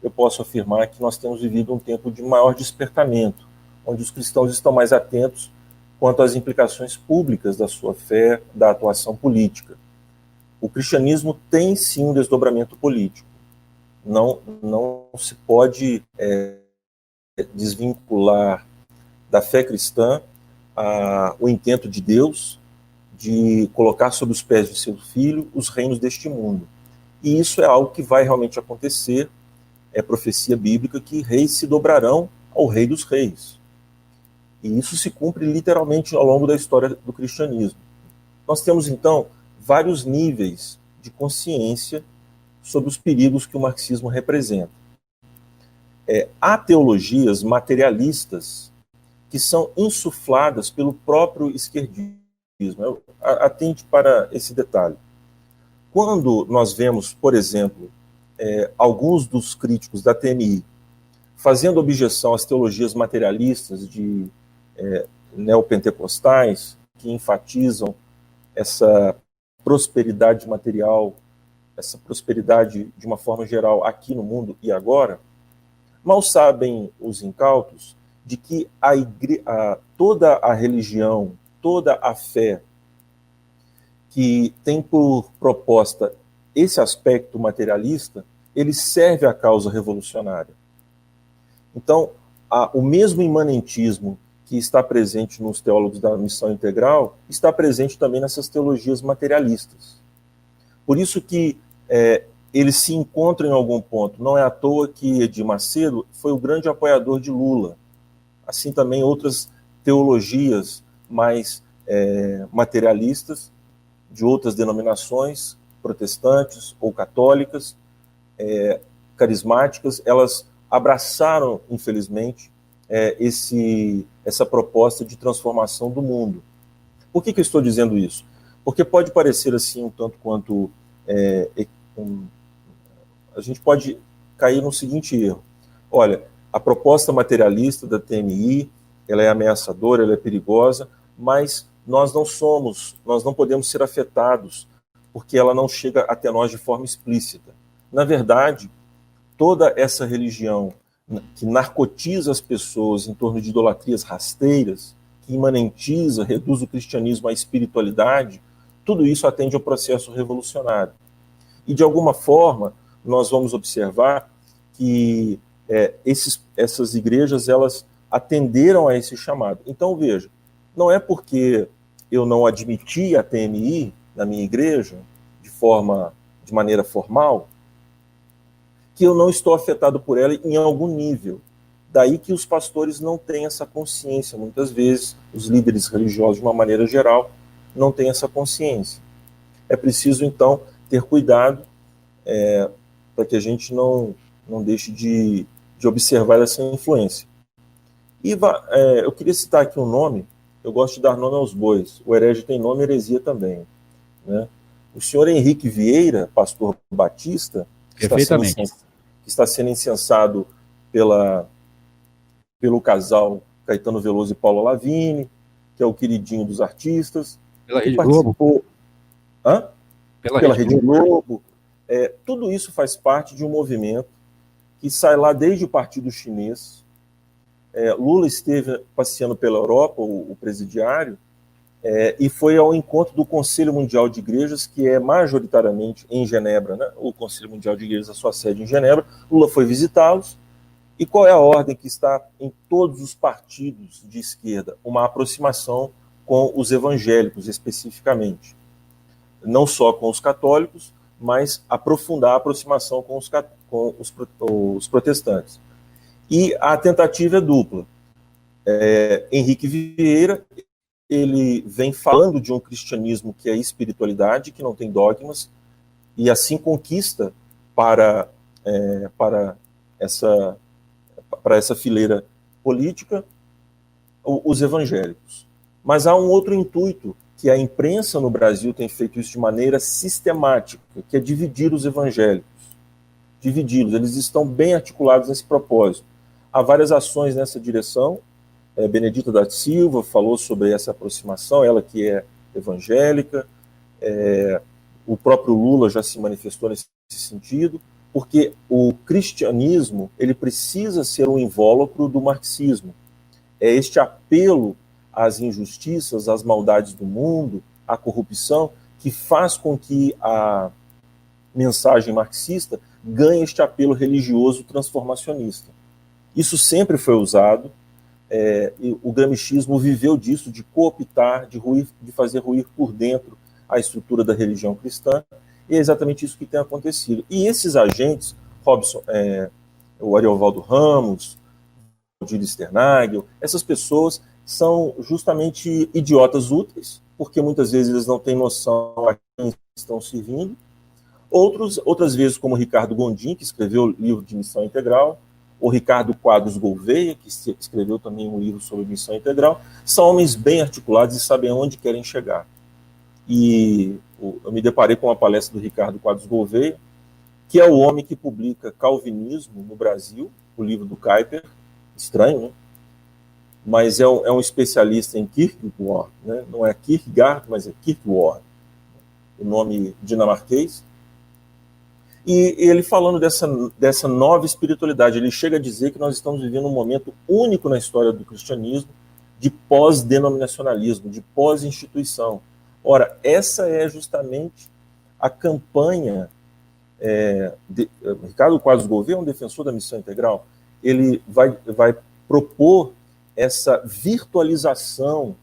eu posso afirmar que nós temos vivido um tempo de maior despertamento, onde os cristãos estão mais atentos quanto às implicações públicas da sua fé, da atuação política. O cristianismo tem sim um desdobramento político. Não se pode desvincular da fé cristã o intento de Deus de colocar sob os pés de seu filho os reinos deste mundo. E isso é algo que vai realmente acontecer. É profecia bíblica que reis se dobrarão ao rei dos reis. E isso se cumpre literalmente ao longo da história do cristianismo. Nós temos, então, vários níveis de consciência sobre os perigos que o marxismo representa. Há teologias materialistas que são insufladas pelo próprio esquerdismo. Atente para esse detalhe. Quando nós vemos, por exemplo, alguns dos críticos da TMI fazendo objeção às teologias materialistas de neopentecostais, que enfatizam essa prosperidade material, essa prosperidade de uma forma geral aqui no mundo e agora, mal sabem os incautos de que toda a religião, toda a fé que tem por proposta esse aspecto materialista, ele serve à causa revolucionária. Então, o mesmo imanentismo que está presente nos teólogos da missão integral está presente também nessas teologias materialistas. Por isso que eles se encontram em algum ponto. Não é à toa que Edir Macedo foi o grande apoiador de Lula. Assim também outras teologias mais materialistas de outras denominações, protestantes ou católicas, carismáticas, elas abraçaram, infelizmente, essa proposta de transformação do mundo. Por que eu estou dizendo isso? Porque pode parecer assim, um tanto quanto... a gente pode cair no seguinte erro. Olha, a proposta materialista da TMI, ela é ameaçadora, ela é perigosa, mas nós não podemos ser afetados, porque ela não chega até nós de forma explícita. Na verdade, toda essa religião que narcotiza as pessoas em torno de idolatrias rasteiras, que imanentiza, reduz o cristianismo à espiritualidade, tudo isso atende ao processo revolucionário. E, de alguma forma, nós vamos observar que essas igrejas, elas atenderam a esse chamado. Então, veja, não é porque eu não admiti a TMI na minha igreja, de maneira formal, que eu não estou afetado por ela em algum nível. Daí que os pastores não têm essa consciência. Muitas vezes, os líderes religiosos, de uma maneira geral, não têm essa consciência. É preciso, então, ter cuidado, para que a gente não deixe de observar essa influência. E eu queria citar aqui um nome, eu gosto de dar nome aos bois, o herege tem nome, heresia também, né? O senhor Henrique Vieira, pastor batista, que está sendo incensado pelo casal Caetano Veloso e Paula Lavigne, que é o queridinho dos artistas. Pela Rede Globo. Pela Rede Globo. Tudo isso faz parte de um movimento que sai lá desde o Partido Chinês. Lula esteve passeando pela Europa, o presidiário, e foi ao encontro do Conselho Mundial de Igrejas, que é majoritariamente em Genebra, né? O Conselho Mundial de Igrejas, a sua sede em Genebra. Lula foi visitá-los. E qual é a ordem que está em todos os partidos de esquerda? Uma aproximação com os evangélicos, especificamente. Não só com os católicos, mas aprofundar a aproximação com os protestantes. E a tentativa é dupla. Henrique Vieira, ele vem falando de um cristianismo que é espiritualidade, que não tem dogmas, e assim conquista para essa fileira política os evangélicos. Mas há um outro intuito, que a imprensa no Brasil tem feito isso de maneira sistemática, que é dividir os evangélicos. Dividi-los, eles estão bem articulados nesse propósito. Há várias ações nessa direção. Benedita da Silva falou sobre essa aproximação, ela que é evangélica. O próprio Lula já se manifestou nesse sentido, porque o cristianismo ele precisa ser um invólucro do marxismo. É este apelo às injustiças, às maldades do mundo, à corrupção, que faz com que a mensagem marxista ganhe este apelo religioso transformacionista. Isso sempre foi usado, e o gramscismo viveu disso, de cooptar, de fazer ruir por dentro a estrutura da religião cristã, e é exatamente isso que tem acontecido. E esses agentes, Robson, o Ariovaldo Ramos, o Gilles Sternagel, essas pessoas são justamente idiotas úteis, porque muitas vezes eles não têm noção a quem estão servindo. Outras vezes, como o Ricardo Gondim, que escreveu o livro de Missão Integral, o Ricardo Quadros Gouveia, que escreveu também um livro sobre missão integral, são homens bem articulados e sabem aonde querem chegar. E eu me deparei com uma palestra do Ricardo Quadros Gouveia, que é o homem que publica Calvinismo no Brasil, o livro do Kuyper, estranho, né? Mas é um especialista em Kierkegaard, né? Não é Kierkegaard, mas é Kierkegaard, o nome dinamarquês. E ele falando dessa nova espiritualidade, ele chega a dizer que nós estamos vivendo um momento único na história do cristianismo de pós-denominacionalismo, de pós-instituição. Ora, essa é justamente a campanha. Ricardo Quadros Gouveia é um defensor da missão integral. Ele vai propor essa virtualização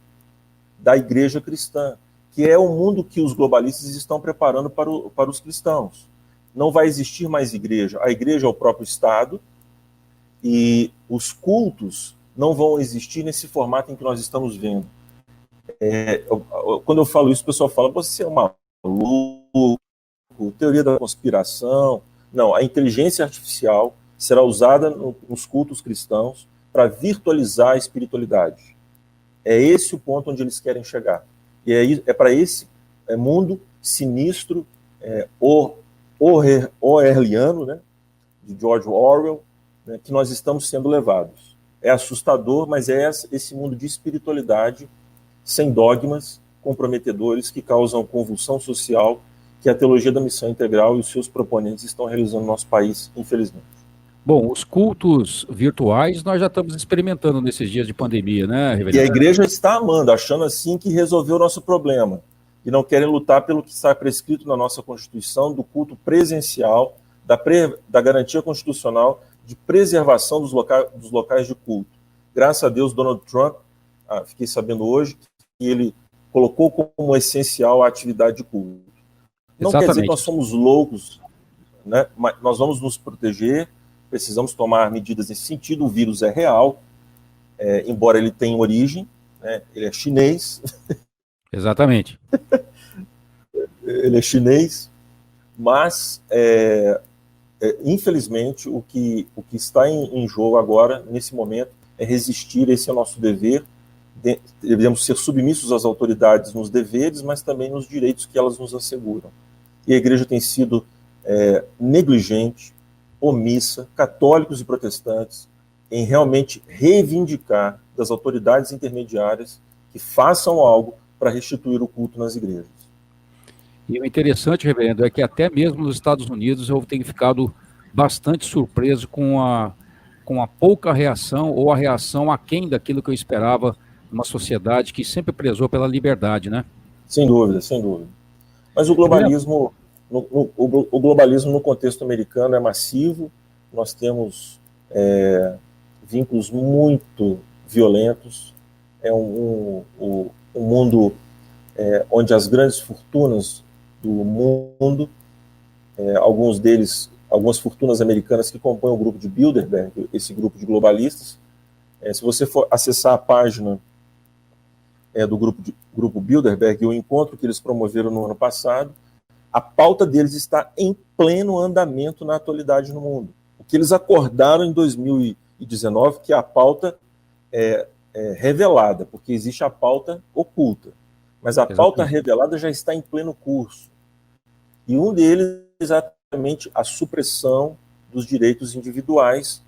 da igreja cristã, que é o mundo que os globalistas estão preparando para os cristãos. Não vai existir mais igreja. A igreja é o próprio Estado e os cultos não vão existir nesse formato em que nós estamos vendo. Quando eu falo isso, o pessoal fala, você é um maluco, teoria da conspiração. Não, a inteligência artificial será usada nos cultos cristãos para virtualizar a espiritualidade. É esse o ponto onde eles querem chegar. E é para esse mundo sinistro, orwelliano, né, de George Orwell, né, que nós estamos sendo levados. É assustador, mas é esse mundo de espiritualidade sem dogmas comprometedores que causam convulsão social que a teologia da missão integral e os seus proponentes estão realizando no nosso país, infelizmente. Bom, os cultos virtuais nós já estamos experimentando nesses dias de pandemia, né, reverendo? E a igreja está amando, achando assim que resolveu o nosso problema. E não querem lutar pelo que está prescrito na nossa Constituição, do culto presencial, da garantia constitucional de preservação dos locais de culto. Graças a Deus, Donald Trump, fiquei sabendo hoje, que ele colocou como essencial a atividade de culto. Não Exatamente. Quer dizer que nós somos loucos, né? Mas nós vamos nos proteger, precisamos tomar medidas nesse sentido. O vírus é real, embora ele tenha origem, né? Ele é chinês. Exatamente. Ele é chinês, mas infelizmente, o que está em jogo agora, nesse momento, é resistir. Esse é o nosso dever. Devemos ser submissos às autoridades nos deveres, mas também nos direitos que elas nos asseguram. E a igreja tem sido negligente, omissa, católicos e protestantes, em realmente reivindicar das autoridades intermediárias que façam algo para restituir o culto nas igrejas. E o interessante, reverendo, é que até mesmo nos Estados Unidos eu tenho ficado bastante surpreso com a pouca reação, ou a reação aquém daquilo que eu esperava numa sociedade que sempre prezou pela liberdade, né? Sem dúvida, sem dúvida. Mas o globalismo, o globalismo no contexto americano é massivo. Nós temos vínculos muito violentos. É um mundo onde as grandes fortunas do mundo, algumas fortunas americanas que compõem o grupo de Bilderberg, esse grupo de globalistas. Se você for acessar a página do grupo Bilderberg, o encontro que eles promoveram no ano passado, a pauta deles está em pleno andamento na atualidade no mundo. O que eles acordaram em 2019, que é a pauta revelada, porque existe a pauta oculta, mas a pauta revelada já está em pleno curso. E um deles é exatamente a supressão dos direitos individuais,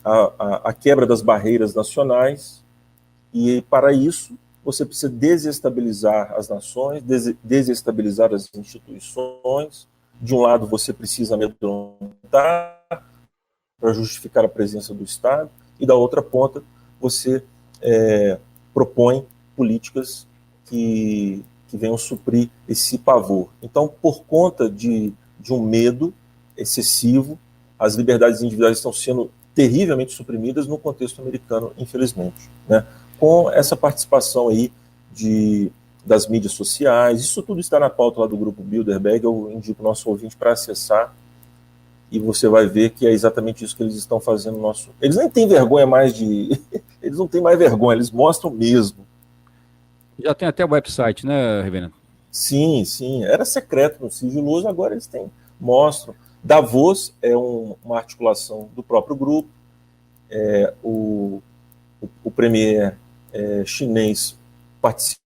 a quebra das barreiras nacionais, e para isso você precisa desestabilizar as nações, desestabilizar as instituições. De um lado você precisa amedrontar para justificar a presença do Estado, e da outra ponta você propõe políticas que venham suprir esse pavor. Então, por conta de um medo excessivo, as liberdades individuais estão sendo terrivelmente suprimidas no contexto americano, infelizmente, né? Com essa participação aí das mídias sociais. Isso tudo está na pauta lá do grupo Bilderberg. Eu indico o nosso ouvinte para acessar, e você vai ver que é exatamente isso que eles estão fazendo. Eles nem têm vergonha mais eles não têm mais vergonha, eles mostram mesmo. Já tem até website, né, reverendo? Sim, sim. Era secreto, no sigiloso, agora eles mostram. Davos é uma articulação do próprio grupo. O premier chinês participou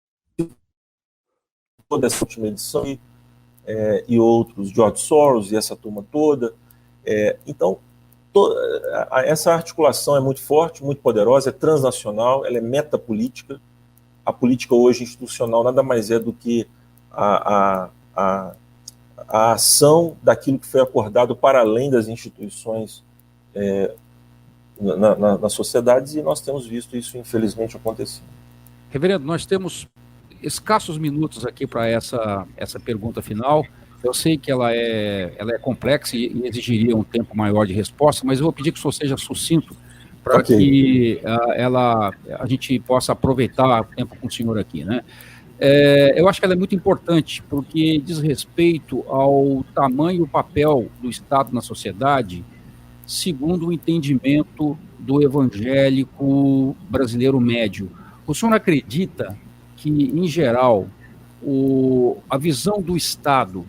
dessa última edição, e outros, George Soros e essa turma toda. Então, essa articulação é muito forte, muito poderosa, é transnacional, ela é metapolítica. A política hoje institucional nada mais é do que a ação daquilo que foi acordado para além das instituições nas sociedades, e nós temos visto isso, infelizmente, acontecer. Reverendo, nós temos escassos minutos aqui para essa pergunta final. Eu sei que ela é complexa e exigiria um tempo maior de resposta, mas eu vou pedir que o senhor seja sucinto para que a gente possa aproveitar o tempo com o senhor aqui, né? Eu acho que ela é muito importante, porque diz respeito ao tamanho e o papel do Estado na sociedade, segundo o entendimento do evangélico brasileiro médio. O senhor acredita que, em geral, a visão do Estado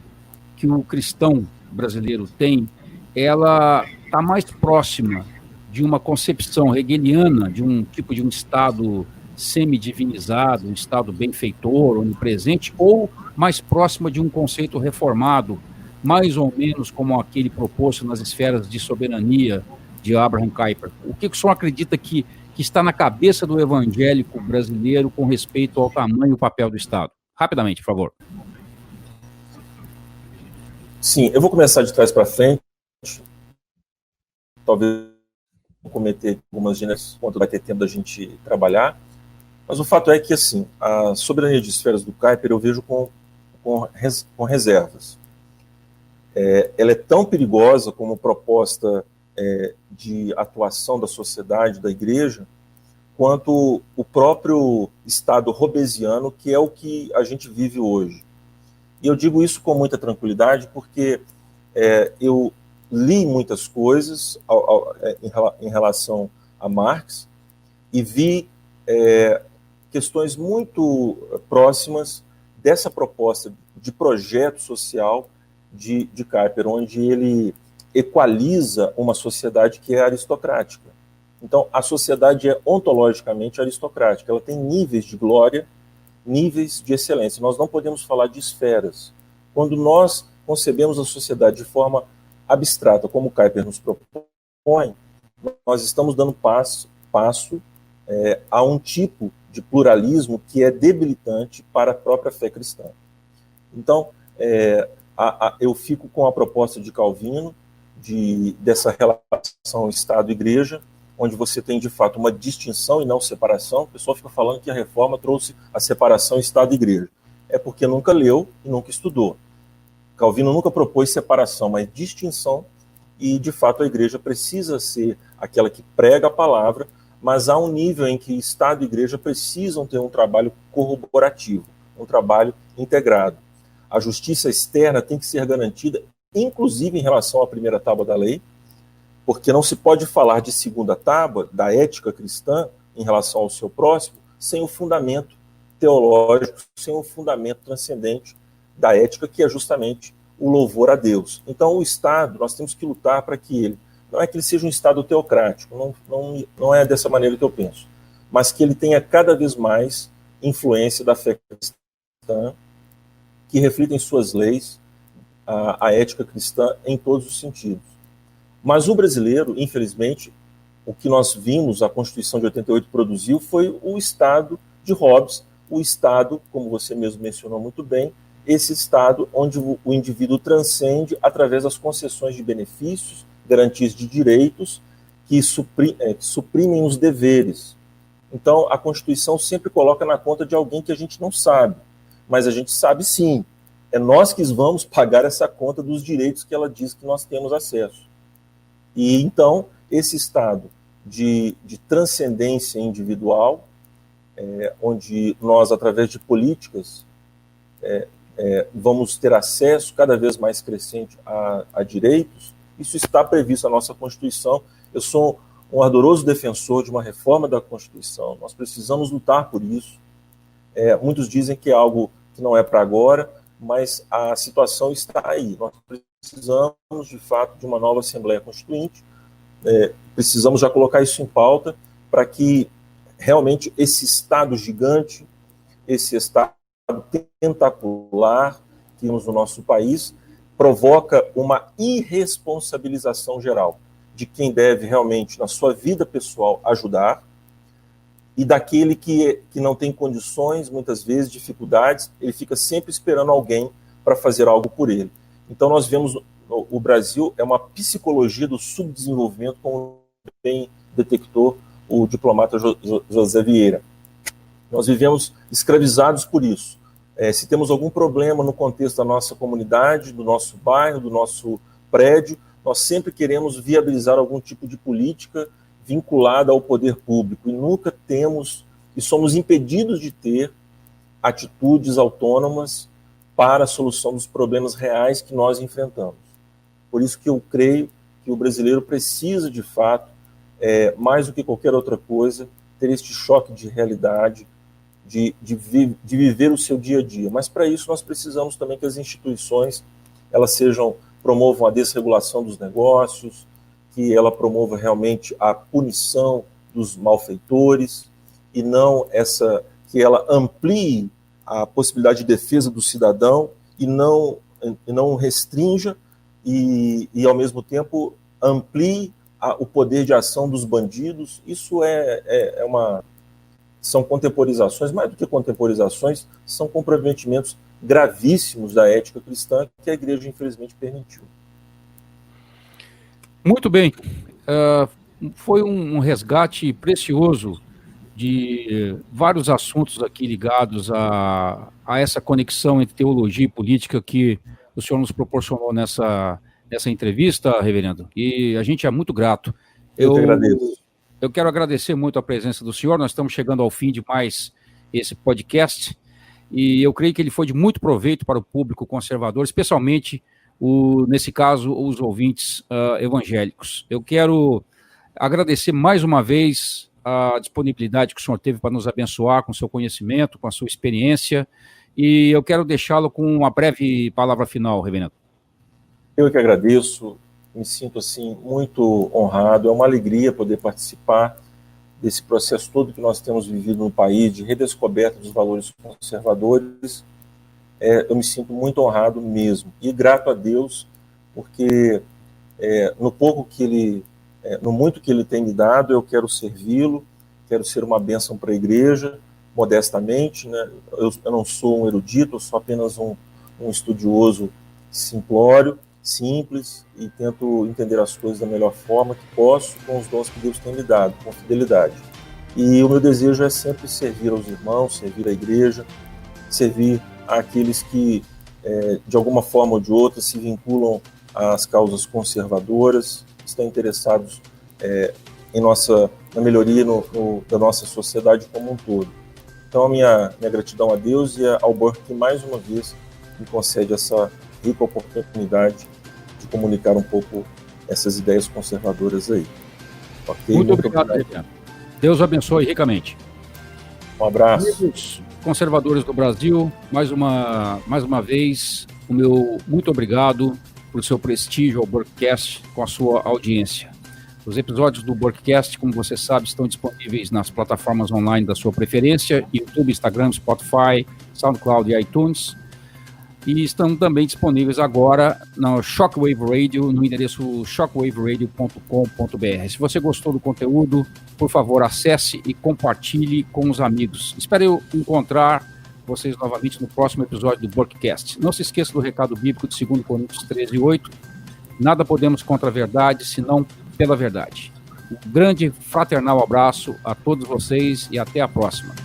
que o cristão brasileiro tem, ela está mais próxima de uma concepção hegeliana, de um tipo de um Estado semi-divinizado, um Estado benfeitor, onipresente, ou mais próxima de um conceito reformado, mais ou menos como aquele proposto nas esferas de soberania de Abraham Kuyper? O que o senhor acredita que está na cabeça do evangélico brasileiro com respeito ao tamanho e o papel do Estado? Rapidamente, por favor. Sim, eu vou começar de trás para frente. Talvez cometer algumas gêneros quando vai ter tempo da gente trabalhar. Mas o fato é que, assim, a soberania de esferas do Kuyper eu vejo com reservas. Ela é tão perigosa como proposta de atuação da sociedade, da igreja, quanto o próprio Estado robesiano, que é o que a gente vive hoje. E eu digo isso com muita tranquilidade, porque eu li muitas coisas em relação a Marx e vi questões muito próximas dessa proposta de projeto social de Kuyper, onde ele equaliza uma sociedade que é aristocrática. Então, a sociedade é ontologicamente aristocrática, ela tem níveis de glória, níveis de excelência. Nós não podemos falar de esferas. Quando nós concebemos a sociedade de forma abstrata, como Kuyper nos propõe, nós estamos dando passo a um tipo de pluralismo que é debilitante para a própria fé cristã. Então, eu fico com a proposta de Calvino, dessa relação Estado-Igreja, onde você tem, de fato, uma distinção e não separação. O pessoal fica falando que a reforma trouxe a separação Estado-Igreja. É porque nunca leu e nunca estudou. Calvino nunca propôs separação, mas distinção, e, de fato, a igreja precisa ser aquela que prega a palavra, mas há um nível em que Estado e igreja precisam ter um trabalho corroborativo, um trabalho integrado. A justiça externa tem que ser garantida, inclusive em relação à primeira tábua da lei, porque não se pode falar de segunda tábua, da ética cristã, em relação ao seu próximo, sem o fundamento teológico, sem o fundamento transcendente da ética, que é justamente o louvor a Deus. Então, o Estado, nós temos que lutar para que ele, não é que ele seja um Estado teocrático, não é dessa maneira que eu penso, mas que ele tenha cada vez mais influência da fé cristã, que reflita em suas leis a ética cristã em todos os sentidos. Mas o brasileiro, infelizmente, o que nós vimos, a Constituição de 88 produziu, foi o Estado de Hobbes, o Estado, como você mesmo mencionou muito bem, esse Estado onde o indivíduo transcende através das concessões de benefícios, garantias de direitos, que suprimem os deveres. Então, a Constituição sempre coloca na conta de alguém que a gente não sabe, mas a gente sabe sim. É nós que vamos pagar essa conta dos direitos que ela diz que nós temos acesso. E, então, esse estado de transcendência individual, onde nós, através de políticas, vamos ter acesso cada vez mais crescente a direitos, isso está previsto na nossa Constituição. Eu sou um ardoroso defensor de uma reforma da Constituição. Nós precisamos lutar por isso. Muitos dizem que é algo que não é para agora, mas a situação está aí. Nós precisamos, de fato, de uma nova Assembleia Constituinte. Precisamos já colocar isso em pauta para que realmente esse Estado gigante, esse Estado tentacular que temos no nosso país, provoca uma irresponsabilização geral de quem deve realmente, na sua vida pessoal, ajudar, e daquele que não tem condições, muitas vezes, dificuldades, ele fica sempre esperando alguém para fazer algo por ele. Então nós vemos, o Brasil é uma psicologia do subdesenvolvimento, como bem detectou o diplomata José Vieira. Nós vivemos escravizados por isso. Se temos algum problema no contexto da nossa comunidade, do nosso bairro, do nosso prédio, nós sempre queremos viabilizar algum tipo de política vinculada ao poder público, e nunca temos, e somos impedidos de ter atitudes autônomas para a solução dos problemas reais que nós enfrentamos. Por isso que eu creio que o brasileiro precisa, de fato, mais do que qualquer outra coisa, ter este choque de realidade, de viver o seu dia a dia. Mas para isso nós precisamos também que as instituições promovam a desregulação dos negócios, que ela promova realmente a punição dos malfeitores, e não que ela amplie a possibilidade de defesa do cidadão e não restrinja e ao mesmo tempo amplie o poder de ação dos bandidos. Isso são contemporizações, mais do que contemporizações, são comprometimentos gravíssimos da ética cristã que a igreja, infelizmente, permitiu. Muito bem. Foi um resgate precioso de vários assuntos aqui ligados a essa conexão entre teologia e política que o senhor nos proporcionou nessa entrevista, reverendo, e a gente é muito grato. Eu que agradeço. Eu quero agradecer muito a presença do senhor. Nós estamos chegando ao fim de mais esse podcast, e eu creio que ele foi de muito proveito para o público conservador, especialmente, nesse caso, os ouvintes evangélicos. Eu quero agradecer mais uma vez a disponibilidade que o senhor teve para nos abençoar com o seu conhecimento, com a sua experiência, e eu quero deixá-lo com uma breve palavra final, reverendo. Eu que agradeço, me sinto assim muito honrado, é uma alegria poder participar desse processo todo que nós temos vivido no país, de redescoberta dos valores conservadores. Eu me sinto muito honrado mesmo, e grato a Deus, porque no pouco que Ele, no muito que Ele tem me dado, eu quero servi-lo, quero ser uma bênção para a igreja, modestamente, né? Eu não sou um erudito, eu sou apenas um estudioso simplório, simples, e tento entender as coisas da melhor forma que posso, com os dons que Deus tem me dado, com fidelidade. E o meu desejo é sempre servir aos irmãos, servir à igreja, servir àqueles que, de alguma forma ou de outra, se vinculam às causas conservadoras, estão interessados na melhoria da nossa sociedade como um todo. Então, a minha gratidão a Deus e ao Burke, que mais uma vez me concede essa rica oportunidade de comunicar um pouco essas ideias conservadoras aí. Okay? Muito obrigado, Adriano. Deus abençoe ricamente. Um abraço. Amigos conservadores do Brasil, mais uma vez, o meu muito obrigado por seu prestígio ao Burkecast com a sua audiência. Os episódios do Burkecast, como você sabe, estão disponíveis nas plataformas online da sua preferência, YouTube, Instagram, Spotify, SoundCloud e iTunes. E estão também disponíveis agora no Shockwave Radio, no endereço shockwaveradio.com.br. Se você gostou do conteúdo, por favor, acesse e compartilhe com os amigos. Espero encontrar vocês novamente no próximo episódio do Burkecast. Não se esqueça do recado bíblico de 2 Coríntios 13:8. Nada podemos contra a verdade, senão pela verdade. Um grande fraternal abraço a todos vocês e até a próxima.